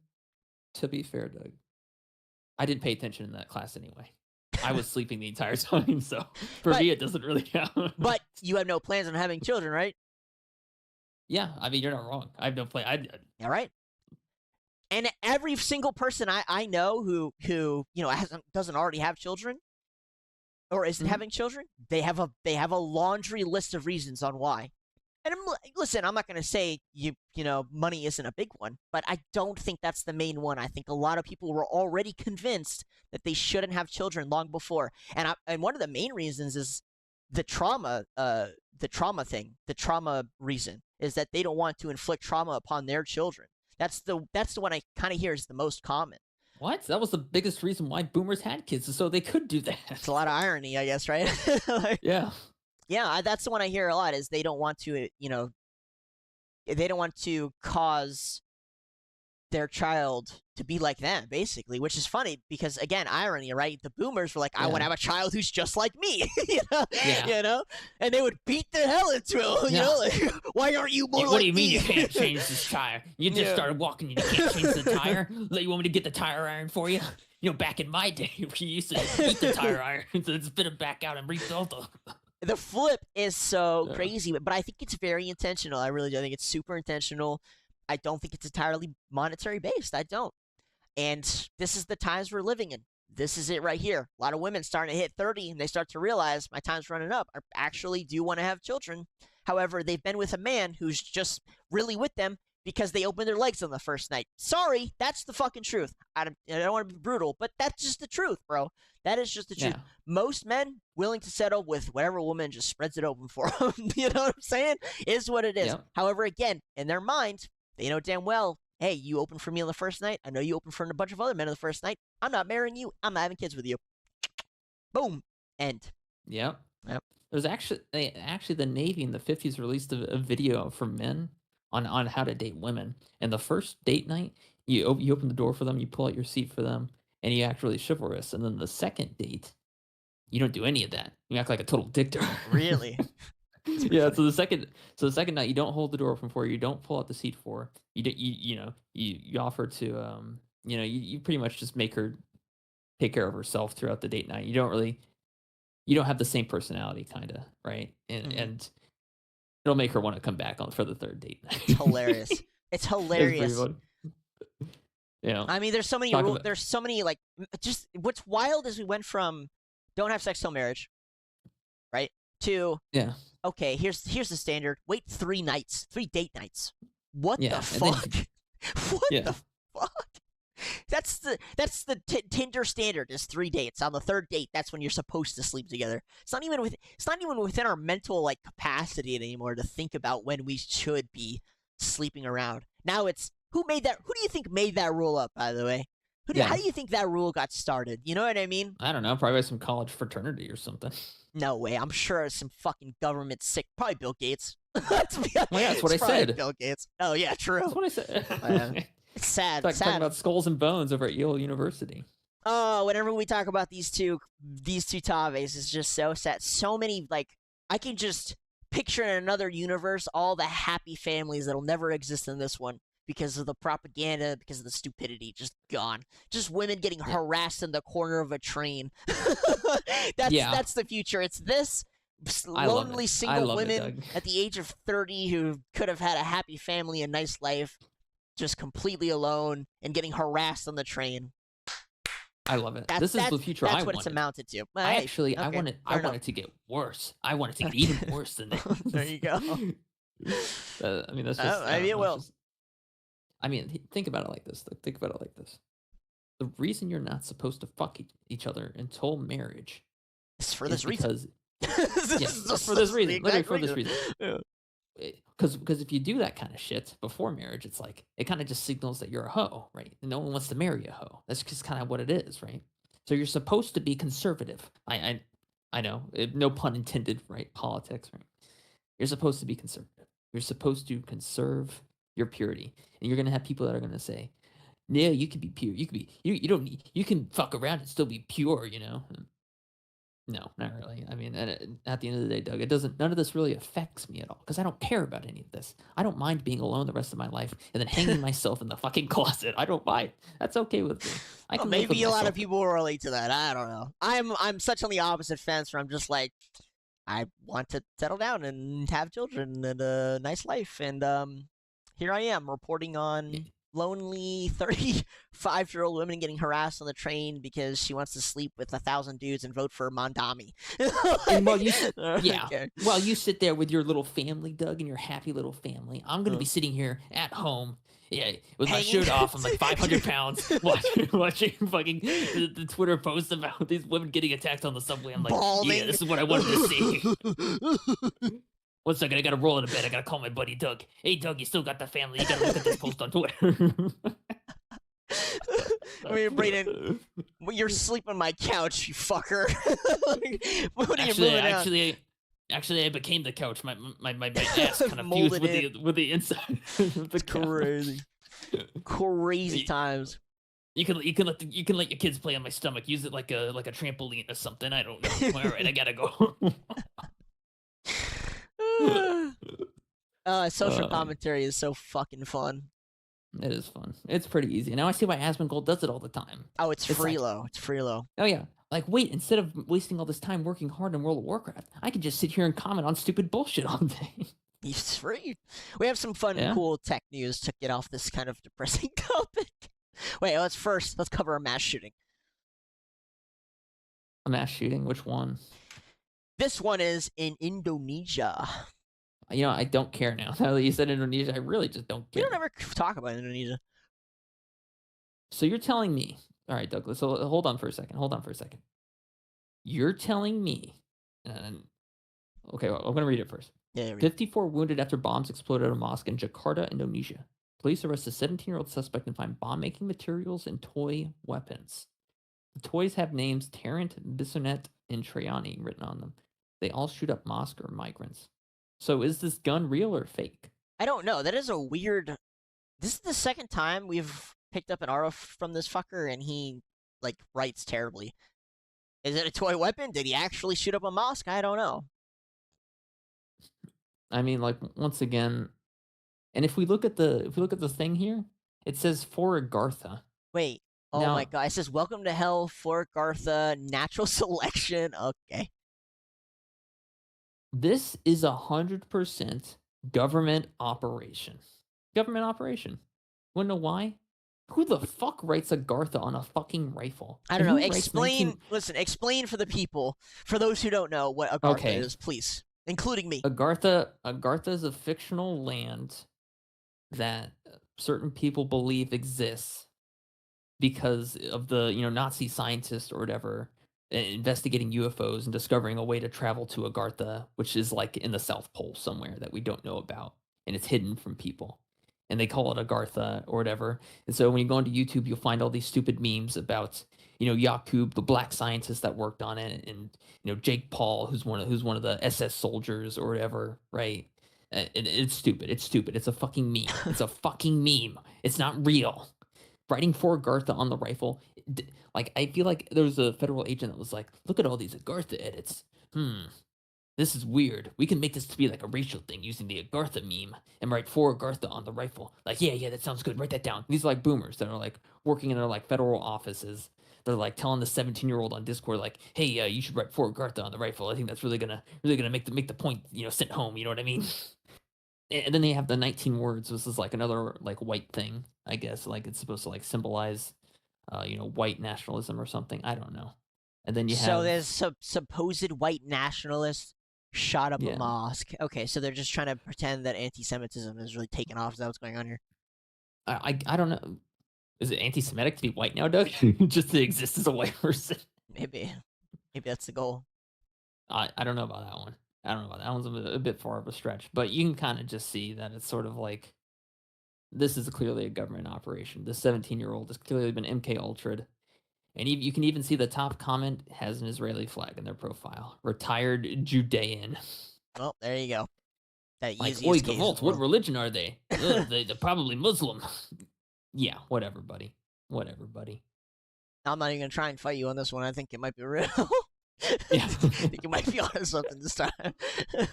To be fair, Doug, I didn't pay attention in that class anyway. I was sleeping the entire time, so for me it doesn't really count.
But you have no plans on having children, right?
Yeah, I mean, you're not wrong. I have no plan.
All right. And every single person I know who doesn't already have children or isn't having children, they have a laundry list of reasons on why. And listen, I'm not going to say money isn't a big one, but I don't think that's the main one. I think a lot of people were already convinced that they shouldn't have children long before, and one of the main reasons is the trauma reason is that they don't want to inflict trauma upon their children. That's the one I kind of hear is the most common.
What? That was the biggest reason why boomers had kids, so they could do that.
It's a lot of irony, I guess, right?
Yeah.
Yeah, that's the one I hear a lot is they don't want to, they don't want to cause their child to be like them, basically, which is funny because, again, irony, right? The boomers were like, I want to have a child who's just like me, and they would beat the hell into it, like, why aren't you more like me?
What do you mean you can't change this tire? You just started walking, you can't change the tire? You want me to get the tire iron for you? Back in my day, we used to eat the tire iron, so spit it back out and rebuild them.
The flip is so crazy, but I think it's very intentional. I really do. I think it's super intentional. I don't think it's entirely monetary based. I don't. And this is the times we're living in. This is it right here. A lot of women starting to hit 30 and they start to realize my time's running up. I actually do want to have children. However, they've been with a man who's just really with them because they opened their legs on the first night. Sorry, that's the fucking truth. I don't want to be brutal, but that's just the truth, bro. That is just the truth.
Yeah.
Most men willing to settle with whatever woman just spreads it open for them. You know what I'm saying? Is what it is.
Yep.
However, again, in their mind, they know damn well, hey, you opened for me on the first night. I know you opened for a bunch of other men on the first night. I'm not marrying you. I'm not having kids with you. Boom. End.
Yep.
Yep.
There's actually the Navy in the 50s released a video for men on how to date women. And the first date night, you open the door for them, you pull out your seat for them, and you act really chivalrous. And then the second date, you don't do any of that. You act like a total dick to her.
Really?
Yeah. So the second night, you don't hold the door open for her. You don't pull out the seat for her. You offer to you pretty much just make her take care of herself throughout the date night. You don't have the same personality, kind of, right? And it'll make her want to come back for the third date night.
It's hilarious. It's hilarious. I mean, there's so many rules. There's so many, like, just what's wild is we went from don't have sex till marriage, right? To okay, here's the standard. Wait 3 date nights. What the fuck? What the fuck? That's the Tinder standard is 3 dates. On the third date, that's when you're supposed to sleep together. It's not even within our mental capacity anymore to think about when we should be sleeping around. Now it's who made that? Who do you think made that rule up? By the way, how do you think that rule got started? You know what I mean?
I don't know. Probably some college fraternity or something.
No way. I'm sure it's some fucking government sick. Probably Bill Gates.
That's what I said.
Bill Gates. Oh yeah, true.
That's what I said.
It's sad.
It's talking about skulls and bones over at Yale University.
Oh, whenever we talk about these two topics, it's just so sad. So many, I can just picture in another universe all the happy families that'll never exist in this one because of the propaganda, because of the stupidity, just gone. Just women getting harassed in the corner of a train. That's the future. It's this lonely single women at the age of 30 who could have had a happy family, a nice life, just completely alone and getting harassed on the train.
I love it. This is the future I wanted.
That's what it's amounted to.
I want it to get worse. I want it to get even worse than this.
There you go.
I mean, that's just.
Maybe it will.
I mean, think about it like this. Think about it like this. The reason you're not supposed to fuck each other until marriage
is for this reason.
For this reason. Literally for this reason. Yeah. Because if you do that kind of shit before marriage, it's like it kind of just signals that you're a hoe, right? And no one wants to marry a hoe. That's just kind of what it is, right? So you're supposed to be conservative. I know, no pun intended, right? Politics, right? You're supposed to be conservative. You're supposed to conserve your purity, and you're gonna have people that are gonna say, "Yeah, you can be pure. You can be you don't need, you can fuck around and still be pure," you know. No, not really. I mean, at the end of the day, Doug, none of this really affects me at all because I don't care about any of this. I don't mind being alone the rest of my life and then hanging myself in the fucking closet. I don't mind. That's okay with me. I can
maybe a lot of people will relate to that. I don't know. I'm such on the opposite fence where I'm just like, I want to settle down and have children and a nice life. And here I am reporting on lonely 35-year-old women getting harassed on the train because she wants to sleep with 1,000 dudes and vote for Mamdani.
And while you sit there with your little family, Doug, and your happy little family, I'm going to be sitting here at home, with my shirt off. I'm like 500 pounds, watching fucking the Twitter posts about these women getting attacked on the subway. I'm like, yeah, this is what I wanted to see. 1 second, I gotta roll into bed. I gotta call my buddy Doug. Hey, Doug, you still got the family. You gotta look at this post on Twitter.
I mean, Brayden, you're sleeping on my couch, you fucker. What are you moving out?
Actually, I became the couch. My ass kind of fused with the inside.
It's crazy. Crazy times.
You can let your kids play on my stomach. Use it like a trampoline or something. I don't know. All right, I gotta go.
Social commentary is so fucking fun.
It is fun. It's pretty easy. Now I see why Asmongold does it all the time.
Oh, it's Freelo. It's Freelo.
Oh, yeah. Like, wait, instead of wasting all this time working hard in World of Warcraft, I could just sit here and comment on stupid bullshit all day.
It's free. We have some fun, cool tech news to get off this kind of depressing topic. Wait, let's cover a mass shooting.
A mass shooting? Which one?
This one is in Indonesia.
You know, I don't care now. Now that you said Indonesia, I really just don't care.
We don't ever talk about Indonesia.
So you're telling me, all right, Douglas, so hold on for a second. You're telling me, okay, well, I'm going to read it first.
Yeah,
54 wounded after bombs exploded at a mosque in Jakarta, Indonesia. Police arrest a 17-year-old suspect and find bomb-making materials and toy weapons. The toys have names Tarrant, Bissonette, and Traiani written on them. They all shoot up mosque or migrants. So is this gun real or fake?
I don't know. That is a weird... This is the second time we've picked up an article from this fucker, and he, writes terribly. Is it a toy weapon? Did he actually shoot up a mosque? I don't know.
I mean, once again... And if we look at the thing here, it says for Agartha.
Wait. Oh my god. It says, welcome to hell, Fort Gartha, natural selection. Okay.
This is 100% government operation. Government operation. Wanna know why? Who the fuck writes Agartha on a fucking rifle?
I don't know. Explain for the people, for those who don't know what Agartha is, please. Including me.
Agartha is a fictional land that certain people believe exists because of the Nazi scientists or whatever investigating UFOs and discovering a way to travel to Agartha, which is in the South Pole somewhere that we don't know about, and it's hidden from people. And they call it Agartha or whatever. And so when you go onto YouTube, you'll find all these stupid memes about Yakub, the black scientist that worked on it, and Jake Paul, who's one of the SS soldiers or whatever, right? And it's stupid. It's a fucking meme. It's a fucking meme. It's not real. Writing for Agartha on the rifle, I feel like there was a federal agent that was like, look at all these Agartha edits. this is weird. We can make this to be like a racial thing using the Agartha meme and write for Agartha on the rifle. Like, yeah, that sounds good. Write that down. These are like boomers that are like working in their like federal offices. They're like telling the 17-year-old on Discord, like, hey, you should write for Agartha on the rifle. I think that's really gonna make the point, sent home. You know what I mean? And then they have the 19 words. This is like another like white thing, I guess. Like it's supposed to like symbolize, white nationalism or something. I don't know. And then you
So
have
there's supposed white nationalists shot up a
yeah.
mosque. Okay, so they're just trying to pretend that anti-Semitism is really taken off. Is that what's going on here?
I don't know. Is it anti-Semitic to be white now, Doug? Just to exist as a white person?
Maybe that's the goal.
I don't know about that one. I don't know about that one's a bit far of a stretch, but you can kind of just see that it's sort of like this is clearly a government operation. This 17-year-old has clearly been MK Ultra'd. And you can even see the top comment has an Israeli flag in their profile. Retired Judean.
Well, there you go. That
Like,
easiest
oi,
case in
Gavolt,
the
what
world.
religion are they? Ugh, they're probably Muslim. Yeah, whatever, buddy. Whatever, buddy.
I'm not even gonna try and fight you on this one. I think it might be real.
Yeah.
I think you might be onto something this time. I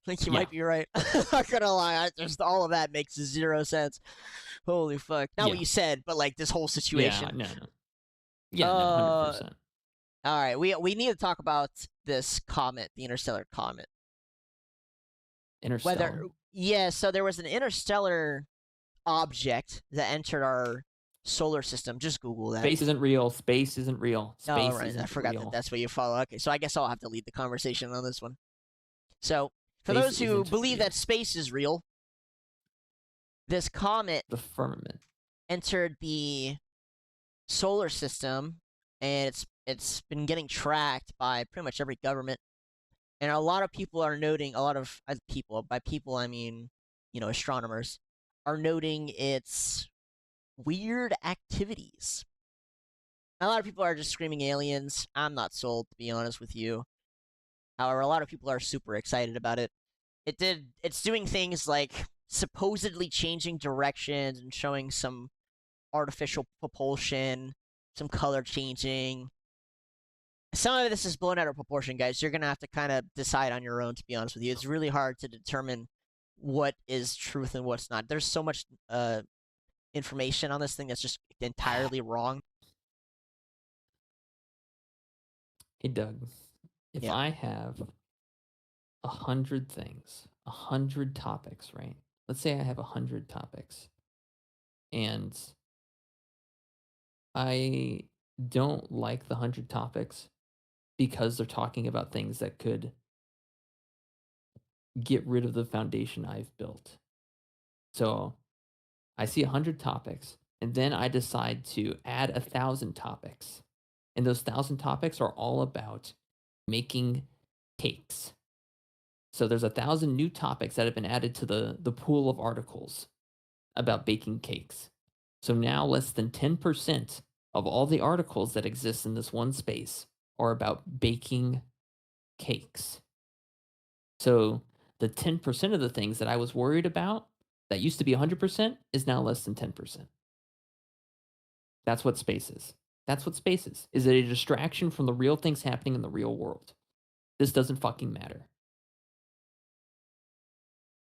think you
Yeah.
might be right. I'm not gonna lie. Just all of that makes 0 sense. Holy fuck! Not what
Yeah.
you said, but like this whole situation.
Yeah, no. Yeah, no, 100%.
All right, we need to talk about this comet, the interstellar comet.
Interstellar.
So there was an interstellar object that entered our solar system. Just Google that.
Space isn't real. Space isn't real. Space
right.
isn't
I forgot
real.
that that's what you follow. Okay, so I guess I'll have to lead the conversation on this one. So, for
Space
those who
isn't
believe
real.
that space is real, this comet
The firmament
entered the solar system, and it's been getting tracked by pretty much every government. And a lot of people are noting, a lot of people, by people I mean, astronomers, are noting its weird activities. A lot of people are just screaming aliens. I'm not sold, to be honest with you. However, a lot of people are super excited about it. It's doing things like supposedly changing directions and showing some artificial propulsion, some color changing. Some of this is blown out of proportion, guys. You're gonna have to kind of decide on your own, to be honest with you. It's really hard to determine what is truth and what's not. There's so much information on this thing that's just entirely wrong.
Hey, Doug, if
Yeah.
I have 100 things, 100 topics, right? Let's say I have 100 topics, and I don't like the 100 topics because they're talking about things that could get rid of the foundation I've built. So I see 100 topics, and then I decide to add 1,000 topics. And those 1,000 topics are all about making cakes. So there's 1,000 new topics that have been added to the pool of articles about baking cakes. So now less than 10% of all the articles that exist in this one space are about baking cakes. So the 10% of the things that I was worried about that used to be 100% is now less than 10%. That's what space is. That's what space is. Is it a distraction from the real things happening in the real world? This doesn't fucking matter.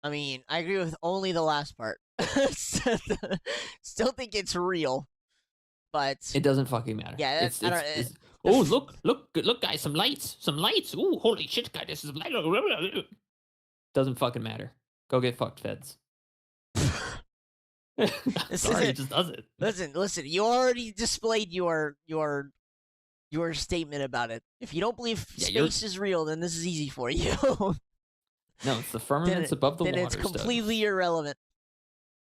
I mean, I agree with only the last part. Still think it's real, but
It doesn't fucking matter.
Yeah,
it's,
I don't-
it's, it's
the
oh
f-
look guys, some lights. Ooh, holy shit, guys, this is light. Doesn't fucking matter. Go get fucked, feds.
This
Sorry,
isn't-
it just doesn't.
listen. You already displayed your statement about it. If you don't believe
Yeah, you're-
space is real, then this is easy for you.
No, it's the firmaments above the
then
water.
it's completely irrelevant.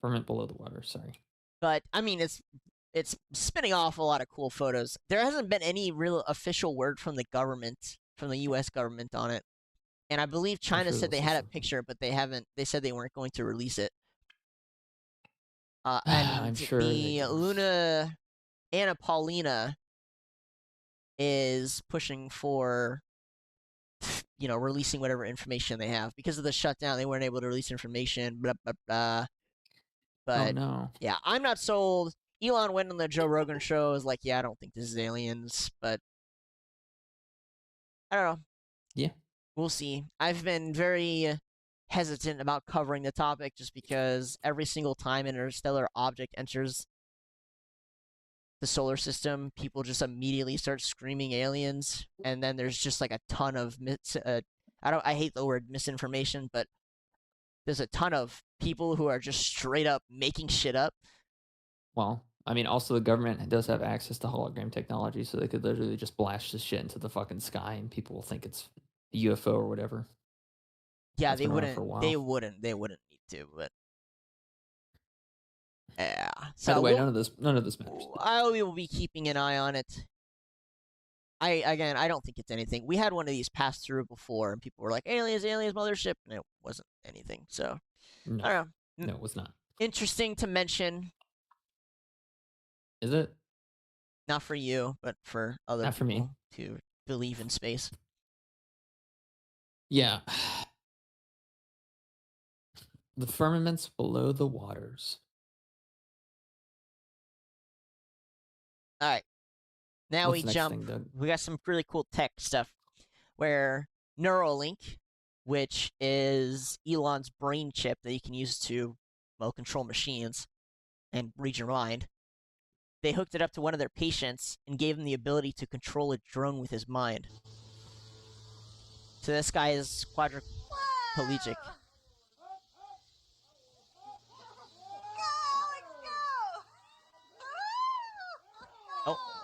Firmament below the water. Sorry.
But I mean, it's spinning off a lot of cool photos. There hasn't been any real official word from the government, from the U.S. government on it, and I believe China
sure
said they
they'll say
had a
something.
picture, but they haven't. They said they weren't going to release it.
I'm
And
sure they
the
do.
Luna Anna Paulina is pushing for releasing whatever information they have. Because of the shutdown, they weren't able to release information, blah blah blah.
Oh
But
no.
yeah, I'm not sold. Elon went on the Joe Rogan show, was like, yeah, I don't think this is aliens, but I don't know.
Yeah.
We'll see. I've been very hesitant about covering the topic just because every single time an interstellar object enters the solar system, people just immediately start screaming aliens, and then there's just like a ton of I hate the word misinformation, but there's a ton of people who are just straight up making shit up.
Well, I mean, also the government does have access to hologram technology, so they could literally just blast this shit into the fucking sky, and people will think it's a UFO or whatever.
Yeah,
That's
they
been around
wouldn't.
for a while.
They wouldn't need to, but yeah.
By
So
the way, none of this matters.
I will be keeping an eye on it. I don't think it's anything. We had one of these pass through before, and people were like, "Aliens, aliens, mothership," and it wasn't anything. So
No,
I don't know.
no, it was not.
Interesting to mention,
Is it?
not for you, but for other
Not for me.
people to believe in space.
Yeah. The firmaments below the waters.
All right. Now
What's
we
the next
jump.
thing, Doug?
We got some really cool tech stuff where Neuralink, which is Elon's brain chip that you can use to, well, control machines and read your mind. They hooked it up to one of their patients and gave him the ability to control a drone with his mind. So this guy is quadriplegic.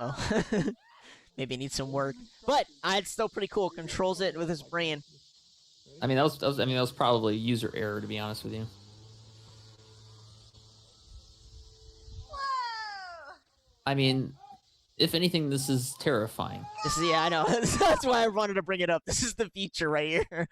Oh. Maybe it needs some work, but it's still pretty cool. Controls it with his brain.
I mean, that was probably user error, to be honest with you. I mean, if anything, this is terrifying.
I know. That's why I wanted to bring it up. This is the feature right here.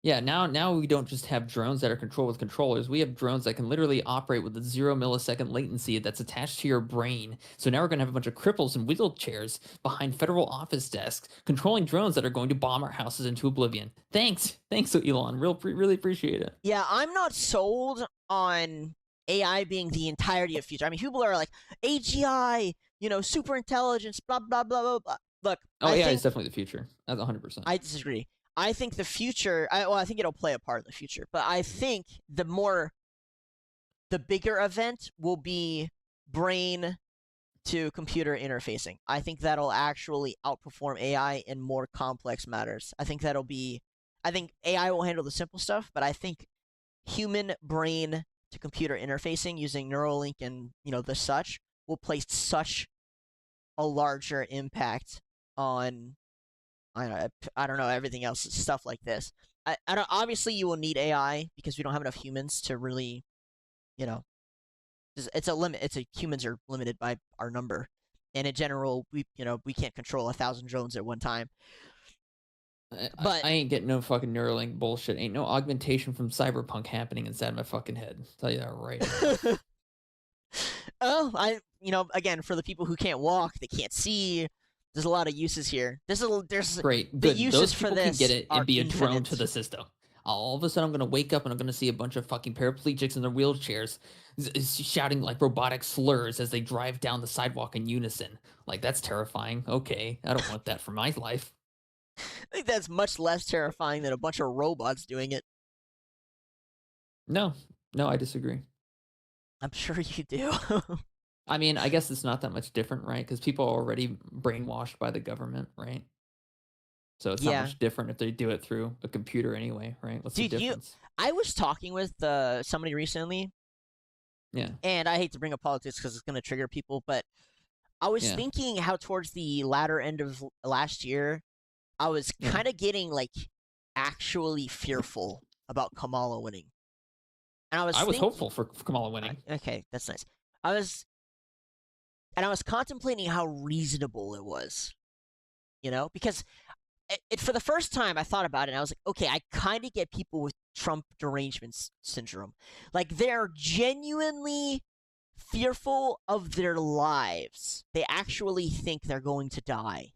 Yeah, now we don't just have drones that are controlled with controllers. We have drones that can literally operate with a 0 millisecond latency that's attached to your brain. So now we're going to have a bunch of cripples in wheelchairs behind federal office desks controlling drones that are going to bomb our houses into oblivion. Thanks, Elon. Really appreciate it.
Yeah, I'm not sold on AI being the entirety of future. I mean, people are like AGI, super intelligence, blah blah blah blah blah. Look,
AI is definitely the future. That's 100%.
I disagree. I think the future. I think it'll play a part in the future, but I think the bigger event will be brain to computer interfacing. I think that'll actually outperform AI in more complex matters. I think AI will handle the simple stuff, but I think human brain to computer interfacing using Neuralink and the such will place such a larger impact on I don't know, everything else, stuff like this. I don't. Obviously, you will need AI because we don't have enough humans to really, it's a limit. Humans are limited by our number, and in general, we can't control 1,000 drones at one time. But
I ain't getting no fucking Neuralink bullshit. Ain't no augmentation from Cyberpunk happening inside my fucking head. I'll tell you that right
now. Again, for the people who can't walk, they can't see. There's a lot of uses here. There's
great.
The
Good.
uses
Those
for
people
this
can get it and be a
infinite.
drone to the system. All of a sudden, I'm gonna wake up and I'm gonna see a bunch of fucking paraplegics in their wheelchairs shouting like robotic slurs as they drive down the sidewalk in unison. Like, that's terrifying. Okay, I don't want that for my life.
I think that's much less terrifying than a bunch of robots doing it.
No, I disagree.
I'm sure you do.
I mean, I guess it's not that much different, right? Because people are already brainwashed by the government, right? So it's not much different if they do it through a computer anyway, right? What's the difference?
I was talking with somebody recently.
Yeah.
And I hate to bring up politics because it's going to trigger people, but I was thinking how towards the latter end of last year, I was kind of getting like actually fearful about Kamala winning. And I was
hopeful for Kamala winning.
Okay, that's nice. I was contemplating how reasonable it was, because for the first time I thought about it and I was like, okay, I kind of get people with Trump derangement syndrome. Like, they're genuinely fearful of their lives. They actually think they're going to die.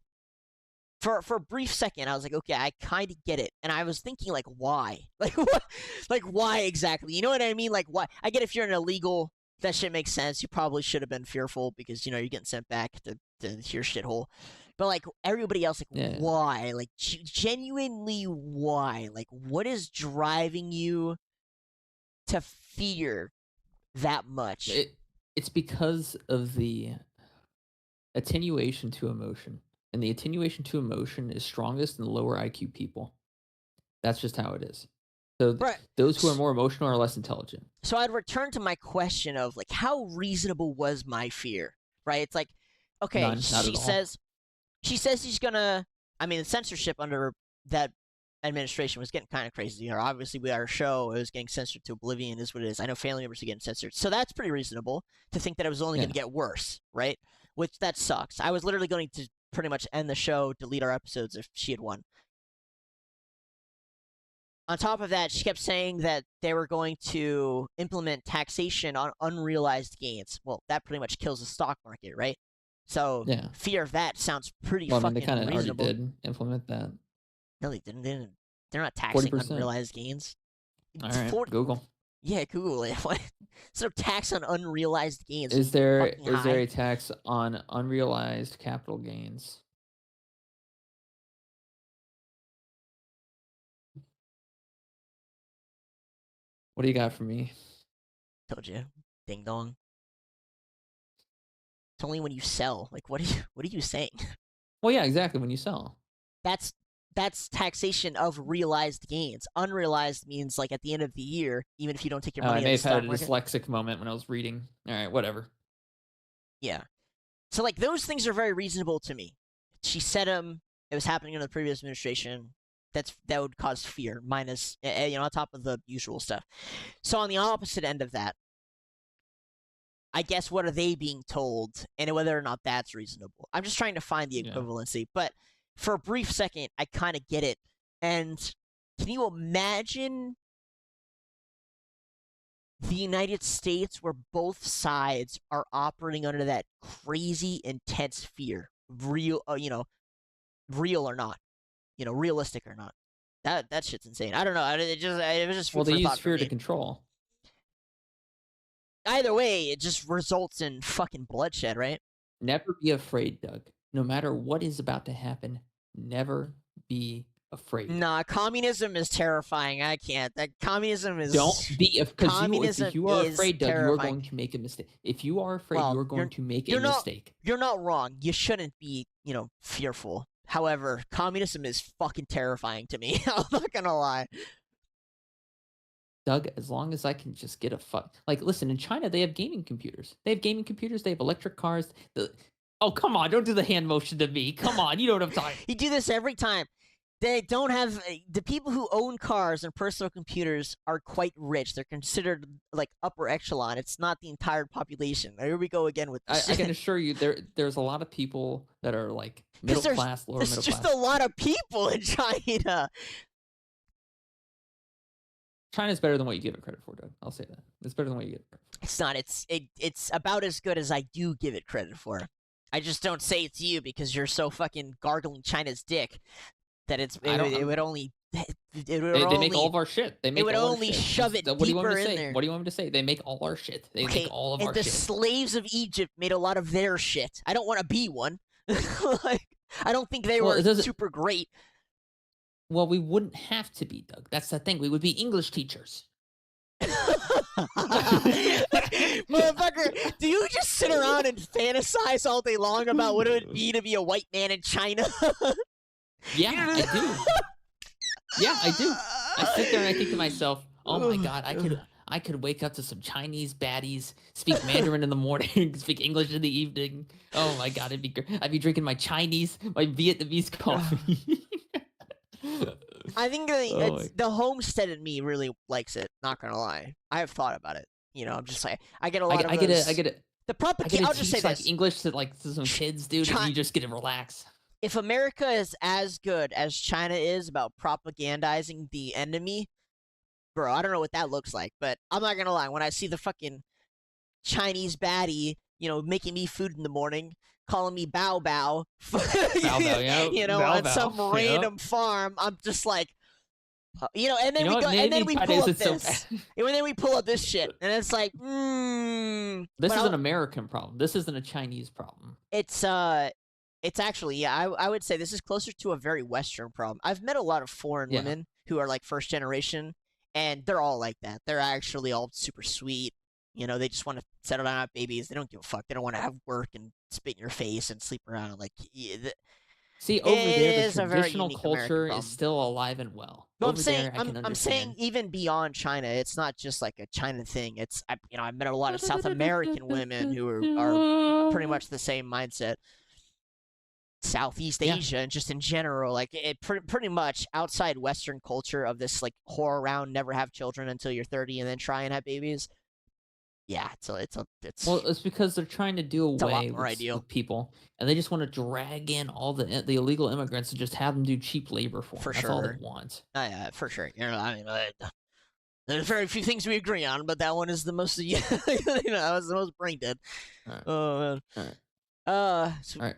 For a brief second, I was like, okay, I kind of get it. And I was thinking, like, why? Like, what? Like, why exactly? You know what I mean? Like, why? I get if you're an illegal, that shit makes sense. You probably should have been fearful because, you're getting sent back to your shithole. But like everybody else, like
Yeah.
why? Like genuinely why? Like what is driving you to fear that much?
It's because of the attenuation to emotion. And the attenuation to emotion is strongest in the lower IQ people. That's just how it is. So
Right.
those who are more emotional are less intelligent.
So I'd return to my question of like how reasonable was my fear? Right? It's like, okay,
None, not at all.
she says she's gonna. I mean, the censorship under that administration was getting kind of crazy. Or obviously, our show it was getting censored to oblivion. Is what it is. I know family members are getting censored, so that's pretty reasonable to think that it was only going to get worse, right? Which that sucks. I was literally going to pretty much end the show, delete our episodes if she had won. On top of that, she kept saying that they were going to implement taxation on unrealized gains. Well, that pretty much kills the stock market, right? So fear of that sounds pretty
well, I
fucking
mean, they kind of already
reasonable.
did implement that.
No, they didn't. They're not taxing
40%.
unrealized gains.
All right, Google.
Yeah, Google it. What? So tax on unrealized gains.
Is there
high.
a tax on unrealized capital gains? What do you got for me?
Told you, ding dong. It's only when you sell. Like, what are you saying?
Well, yeah, exactly. When you sell,
that's taxation of realized gains. Unrealized means like at the end of the year, even if you don't take your money.
I may have had a
market.
dyslexic moment when I was reading. All right, whatever.
Yeah, so like those things are very reasonable to me. She said it was happening under the previous administration. That would cause fear, minus on top of the usual stuff. So on the opposite end of that, I guess what are they being told, and whether or not that's reasonable. I'm just trying to find the equivalency, but for a brief second, I kind of get it. And can you imagine the United States where both sides are operating under that crazy, intense fear, real or not, realistic or not? That shit's insane. I don't know. It was just food
well, they
for
use
thought
fear
for
to
me.
control.
Either way, it just results in fucking bloodshed, right?
Never be afraid, Doug. No matter what is about to happen, never be afraid.
Nah, communism is terrifying. I can't. That communism is.
Don't be because if you are afraid, Doug, you are
terrifying.
going to make a mistake. If you are afraid, you are going to make a mistake.
You're not wrong. You shouldn't be, fearful. However, communism is fucking terrifying to me. I'm not gonna lie.
Doug, as long as I can just get listen, in China they have gaming computers. They have electric cars. Oh, come on, don't do the hand motion to me. Come on, you know what I'm talking.
You do this every time. They don't have the people who own cars and personal computers are quite rich. They're considered like upper echelon. It's not the entire population. Here we go again with this.
I can assure you, there's a lot of people that are like middle class, lower middle class.
There's just a lot of people in China.
China's better than what you give it credit for, Doug. I'll say that. It's better than what you give it credit for.
It's not. It's about as good as I do give it credit for. I just don't say it to you because you're so fucking gargling China's dick that it would only. They
make all of our shit. They make
it would
all
only
our shit.
shove it
what do you want
deeper
me to
in
say?
there.
What do you want me to say? They make all our shit. They make all of our shit.
And the slaves of Egypt made a lot of their shit. I don't want to be one. Like, I don't think they were super great.
Well, we wouldn't have to be, Doug. That's the thing. We would be English teachers.
Motherfucker, do you just sit around and fantasize all day long about what it would be to be a white man in China?
Yeah, I do. Yeah, I do. I sit there and I think to myself, oh my god, I could wake up to some Chinese baddies, speak Mandarin in the morning, speak English in the evening. Oh my god, I'd be drinking my Vietnamese coffee.
I think the homestead in me really likes it. Not gonna lie, I have thought about it. I'm just like I get a lot of
I get it.
The propaganda. I'll just say
like
this:
English to some kids, dude, and you just get to relax.
If America is as good as China is about propagandizing the enemy, bro, I don't know what that looks like. But I'm not gonna lie, when I see the fucking Chinese baddie, making me food in the morning, calling me Bao Bao, on some random farm, I'm just like, and then we pull up this, and then we pull up this shit, and it's like,
This is an American problem. This isn't a Chinese problem.
It's It's actually, yeah, I would say this is closer to a very Western problem. I've met a lot of foreign
Yeah.
women who are like first generation, and they're all like that. They're actually all super sweet. You know, they just want to settle down, have babies. They don't give a fuck. They don't want to have work and spit in your face and sleep around. Like,
See,
it
over there, the
is a very
traditional
unique American
culture is
problem.
still alive and well.
No,
Over there, I can
I'm saying
understand.
even beyond China, it's not just like a China thing. I've met a lot of South American women who are pretty much the same mindset. Southeast
Yeah.
Asia and just in general, like it pretty much outside Western culture of this like whore around, never have children until you're 30 and then try and have babies. Yeah,
Well, it's because they're trying to do
a lot
away
more ideal.
with people, and they just want to drag in all the illegal immigrants and just have them do cheap labor for them.
For
That's all they
sure.
want.
Yeah, for sure. You know, I mean, there's very few things we agree on, but that one is the most. You know, that was the most brain dead.
All right.
Oh man.
All right.
So,
All right.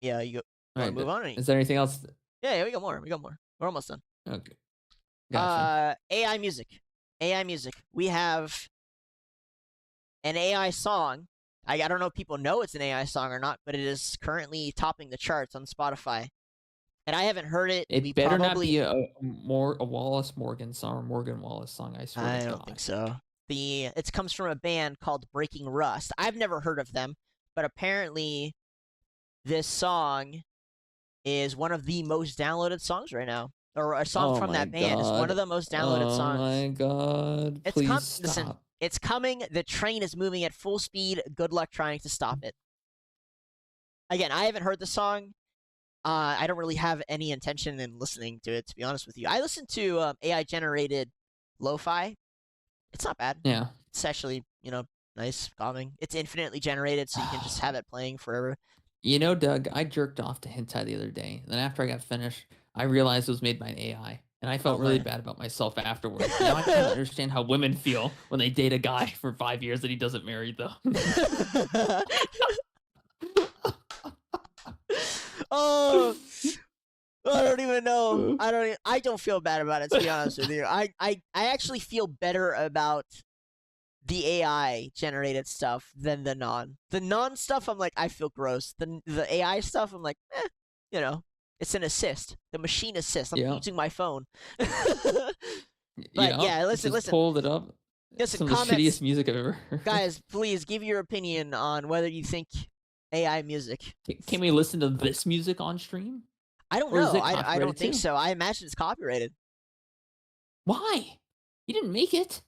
yeah, you go.
All
Want
right.
to move on?
Is there anything else?
Yeah, we got more. We're almost done.
Okay. Gotcha.
AI music. We have an AI song. I don't know if people know it's an AI song or not, but it is currently topping the charts on Spotify. And I haven't heard it.
It better not be a Wallace Morgan song or Morgan Wallace song. I swear to God.
I don't think so. It comes from a band called Breaking Rust. I've never heard of them, but apparently this song is one of the most downloaded songs right now. Or a song from that band is one of the most downloaded songs.
Oh my God. Please stop.
Listen, it's coming. The train is moving at full speed. Good luck trying to stop it. Again, I haven't heard the song. I don't really have any intention in listening to it, to be honest with you. I listen to AI-generated lo-fi. It's not bad.
Yeah.
It's actually, nice, calming. It's infinitely generated, so you can just have it playing forever.
You know, Doug, I jerked off to hentai the other day. And then after I got finished, I realized it was made by an AI. And I felt really bad about myself afterwards. Now I kind of understand how women feel when they date a guy for 5 years that he doesn't marry, though.
Oh, I don't even know. I don't feel bad about it, to be honest with you. I actually feel better about the AI generated stuff than the non stuff. I'm like, I feel gross. The AI stuff, I'm like, it's an assist. The machine assist. I'm using my phone. But yeah, listen.
Pulled it up.
Listen,
some of the shittiest music I've ever heard.
Guys, please give your opinion on whether you think AI music.
Can we listen to this music on stream?
I don't know. I don't think so. I imagine it's copyrighted.
Why? You didn't make it.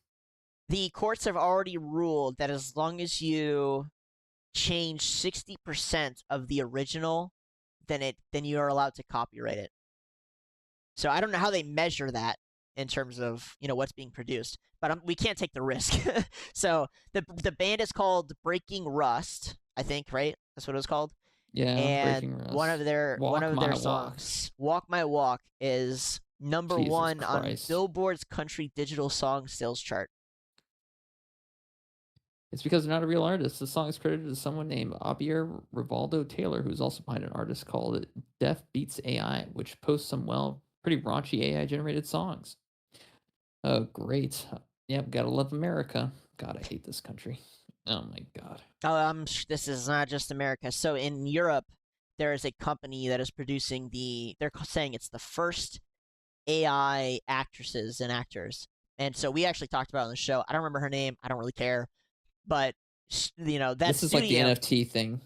The courts have already ruled that as long as you change 60% of the original, then you are allowed to copyright it. So I don't know how they measure that in terms of what's being produced, but we can't take the risk. So the band is called Breaking Rust, I think, right? That's what it was called.
Yeah,
and
Breaking Rust.
one of their songs, "Walk My Walk," is number
Jesus
1
Christ.
on Billboard's country digital song sales chart.
It's because they're not a real artist. The song is credited to someone named Abier Rivaldo Taylor, who's also behind an artist called Deaf Beats AI, which posts some, pretty raunchy AI-generated songs. Oh, great. Yep, gotta love America. God, I hate this country. Oh, my God.
Oh, this is not just America. So in Europe, there is a company that is producing they're saying it's the first AI actresses and actors. And so we actually talked about it on the show. I don't remember her name. I don't really care. But, that
this is like the NFT thing.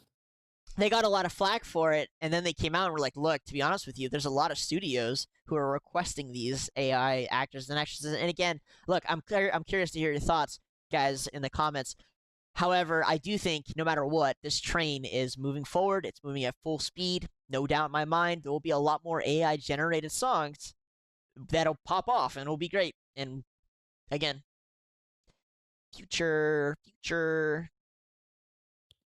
They got a lot of flack for it, and then they came out and were like, look, to be honest with you, there's a lot of studios who are requesting these AI actors and actresses. And again, look, I'm curious to hear your thoughts, guys, in the comments. However, I do think no matter what, this train is moving forward. It's moving at full speed. No doubt in my mind, there will be a lot more AI-generated songs that'll pop off, and it'll be great. And again, future.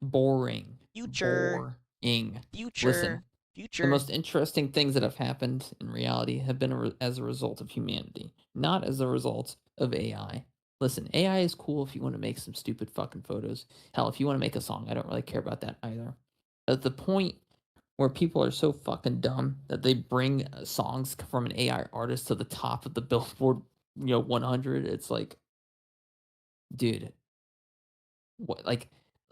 Boring.
Future.
Listen, the most interesting things that have happened in reality have been as a result of humanity, not as a result of AI. Listen, AI is cool if you want to make some stupid fucking photos. Hell, if you want to make a song, I don't really care about that either. At the point where people are so fucking dumb that they bring songs from an AI artist to the top of the Billboard, 100, it's like, dude, what,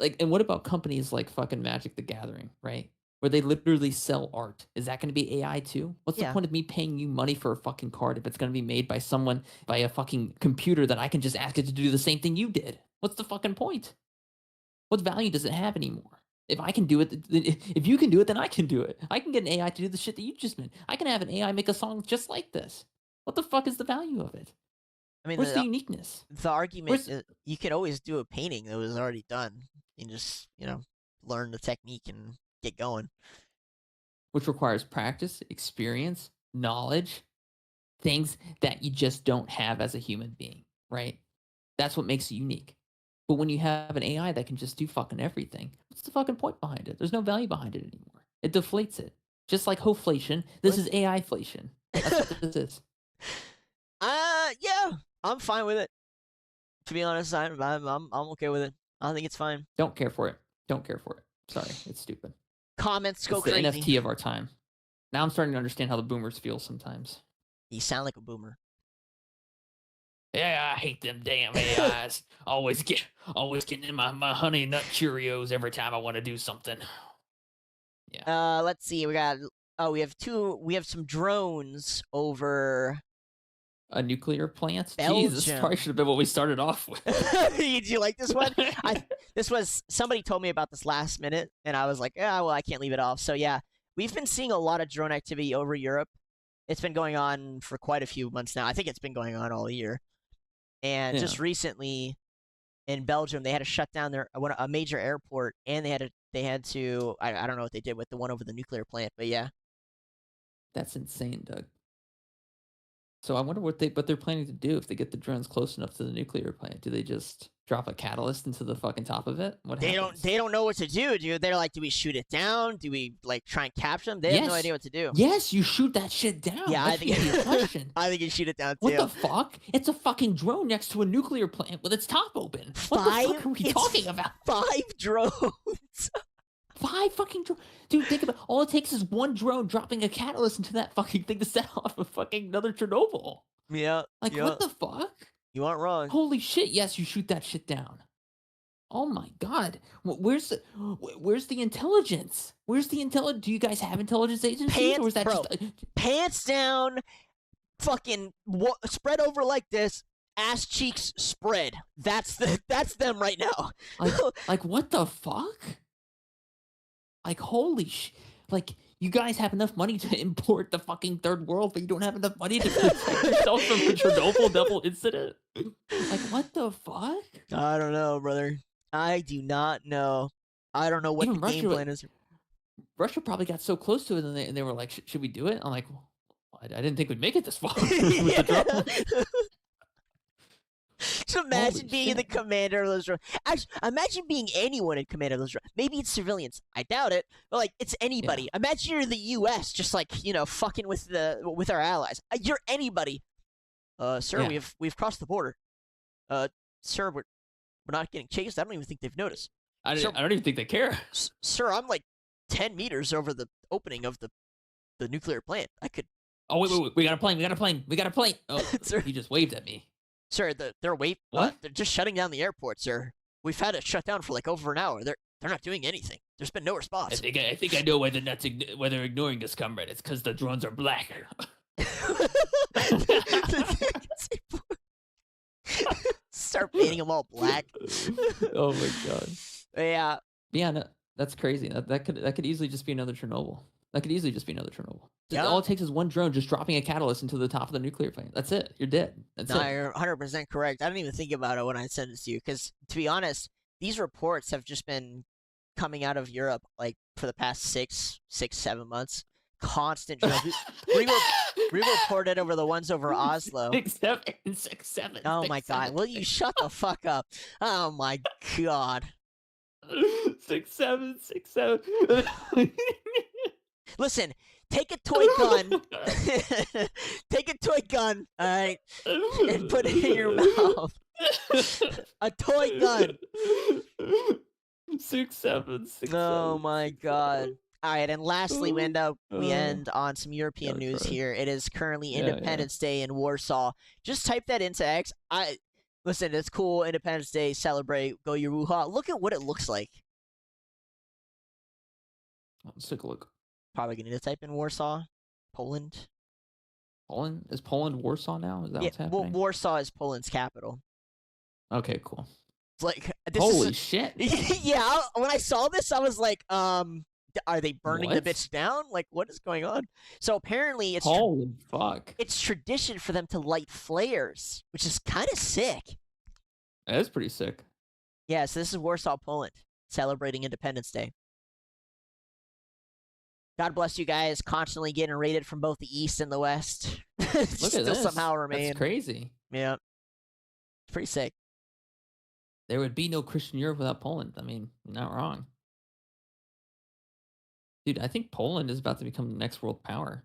and what about companies like fucking Magic the Gathering, right? where they literally sell art. Is that going to be AI too? What's the
Yeah.
point of me paying you money for a fucking card if it's going to be made by someone, by a fucking computer that I can just ask it to do the same thing you did? What's the fucking point? What value does it have anymore? If I can do it, if you can do it, then I can do it. I can get an AI to do the shit that you just meant. I can have an AI make a song just like this. What the fuck is the value of it?
I mean,
Where's the uniqueness?
the argument
Where's-
is you could always do a painting that was already done and just, learn the technique and get going.
Which requires practice, experience, knowledge, things that you just don't have as a human being, right? That's what makes it unique. But when you have an AI that can just do fucking everything, what's the fucking point behind it? There's no value behind it anymore. It deflates it. Just like hoflation, this is AI-flation. That's what this is.
Yeah, I'm fine with it. To be honest, I'm okay with it. I think it's fine.
Don't care for it. Don't care for it. Sorry, it's stupid.
Comments go
It's the
crazy.
NFT of our time. Now I'm starting to understand how the boomers feel sometimes.
You sound like a boomer.
Yeah, I hate them damn AIs. always getting in my honey nut Cheerios every time I want to do something.
Let's see. We have some drones over.
A nuclear plant? Jesus, this
Belgium.
probably should have been what we started off with.
Did you like this one? Somebody told me about this last minute, and I was like, yeah, well, I can't leave it off. So yeah, we've been seeing a lot of drone activity over Europe. It's been going on for quite a few months now. I think it's been going on all year. And just recently, in Belgium, they had to shut down a major airport, and they had to. I don't know what they did with the one over the nuclear plant, but yeah.
That's insane, Doug. So I wonder what they're planning to do if they get the drones close enough to the nuclear plant. Do they just drop a catalyst into the fucking top of it? What happens?
They don't know what to do, dude. They're like, do we shoot it down? Do we try and capture them? They have no idea what to do.
Yes, you shoot that shit down.
Yeah,
I think that's a question.
I think you shoot it down too.
What the fuck? It's a fucking drone next to a nuclear plant with its top open. What the fuck are we talking about?
5 drones.
5 fucking drones. Dude, think about it. All it takes is one drone dropping a catalyst into that fucking thing to set off a fucking another Chernobyl.
Yeah.
What the fuck?
You aren't wrong.
Holy shit, yes, you shoot that shit down. Oh my god. Where's the intelligence? Where's the intelligence? Do you guys have intelligence agencies? Or is that just
pants down, fucking spread over like this, ass cheeks spread. That's them right now.
Like what the fuck? Like holy like you guys have enough money to import the fucking third world, but you don't have enough money to protect yourself from the Chernobyl double incident. Like what the fuck?
I don't know, brother. I do not know. I don't know what
Even
the game plan is.
Russia probably got so close to it, and they were like, "Should we do it?" I'm like, well, I didn't think we'd make it this far.
So imagine being the commander of those drones. Actually, imagine being anyone in command of those drones. Maybe it's civilians. I doubt it. But like, it's anybody.
Yeah.
Imagine you're the U.S. just like fucking with our allies. You're anybody. Sir, we've crossed the border. Sir, we're not getting chased. I don't even think they've noticed.
I don't even think they care.
Sir, I'm like 10 meters over the opening of the nuclear plant. I could.
Oh wait, we got a plane. Oh,
Sir.
He just waved at me.
Sir, they're
What?
They're just shutting down the airport, sir. We've had it shut down for like over an hour. They're not doing anything. There's been no response.
I think I know why they're ignoring us, comrade. It's because the drones are black.
Start painting them all black.
Oh my god.
Yeah.
Yeah, no, that's crazy. That could easily just be another Chernobyl.
Yeah.
All it takes is one drone just dropping a catalyst into the top of the nuclear plant. That's it. You're dead. That's it.
You're 100% correct. I didn't even think about it when I sent it to you because, to be honest, these reports have just been coming out of Europe like for the past 7 months. Constant drones. we reported over the ones over Oslo.
6, 7.
Oh my god! Will you shut the fuck up? Oh my god!
6, 7.
Listen, take a toy gun. Take a toy gun, all right, and put it in your mouth. A toy gun.
6, 7.
Oh my god! All right, and lastly, we end on some European news here. It is currently Independence Day in Warsaw. Just type that into X. Listen, it's cool. Independence Day, celebrate, go Yeruha. Look at what it looks like.
Let's take a look.
Probably gonna need to type in Warsaw, Poland.
Poland? Is Poland Warsaw now? Is that what's
Well,
happening?
Warsaw is Poland's capital.
Okay, cool.
It's like this
Holy
is
shit.
yeah. When I saw this, I was like, are they burning the
What?
bitch down? Like, what is going on? So apparently, it's
Holy fuck.
it's tradition for them to light flares, which is kind of sick.
That is pretty sick.
Yeah, so this is Warsaw, Poland, celebrating Independence Day. God bless you guys, constantly getting raided from both the East and the West.
Look at
Still
this.
somehow remain.
That's crazy.
Yeah. It's pretty sick.
There would be no Christian Europe without Poland. I mean, you're not wrong. Dude, I think Poland is about to become the next world power.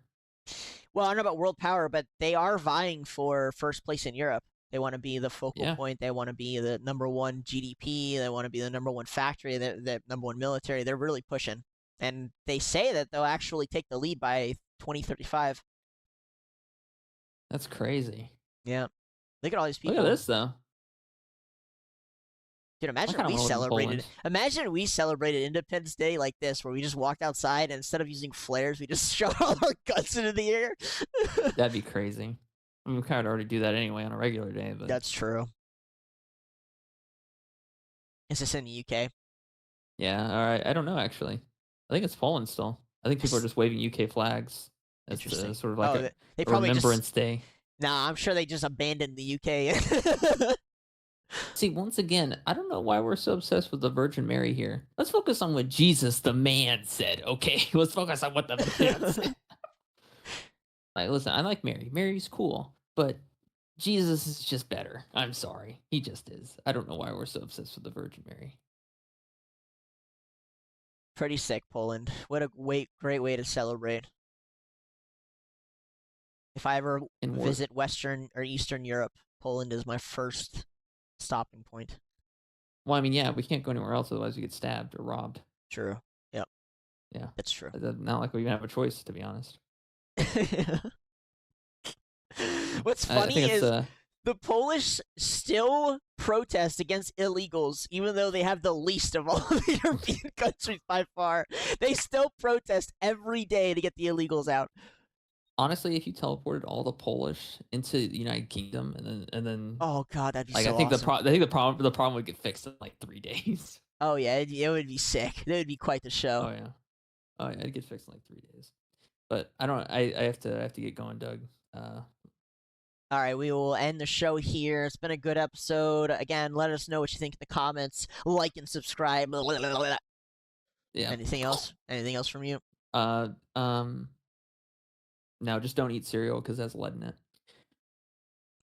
Well, I don't know about world power, but they are vying for first place in Europe. They want to be the focal point. They want to be the #1 GDP. They want to be the #1 factory, the #1 military. They're really pushing. And they say that they'll actually take the lead by 2035.
That's crazy.
Yeah. Look at all these people.
Look at this, though.
Dude, imagine
kinda
we
wanna live in
celebrated.
Poland.
Imagine we celebrated Independence Day like this, where we just walked outside and instead of using flares, we just shot all our guns into the air.
That'd be crazy. I mean, we kind of already do that anyway on a regular day, but
That's true. Is this in the UK?
yeah, all right. I don't know, actually. I think it's Poland still. I think people are just waving UK flags as
Interesting.
sort of like
they
a
probably
remembrance
just.
day.
Nah, I'm sure they just abandoned the UK.
See, once again, I don't know why we're so obsessed with the Virgin Mary here. Let's focus on what Jesus, the man, said, okay? Let's focus on what the man said. Like, listen, I like Mary. Mary's cool, but Jesus is just better. I'm sorry. He just is. I don't know why we're so obsessed with the Virgin Mary.
Pretty sick, Poland. What a great way to celebrate. If I ever visit Western or Eastern Europe, Poland is my first stopping point.
Well, I mean, yeah, we can't go anywhere else, otherwise we get stabbed or robbed.
True. Yep.
Yeah.
That's true.
It's not like we even have a choice, to be honest.
What's funny is the Polish still protest against illegals, even though they have the least of all the European countries by far. They still protest every day to get the illegals out.
Honestly, if you teleported all the Polish into the United Kingdom and then
oh god, that'd be
like
so
I think
awesome.
the problem would get fixed in like 3 days.
Oh yeah, it would be sick. It would be quite the show.
Oh yeah, it'd get fixed in like 3 days. But I have to get going, Doug.
All right, we will end the show here. It's been a good episode. Again, let us know what you think in the comments. Like and subscribe.
Yeah.
Anything else? Anything else from you?
No, just don't eat cereal because it has lead in it.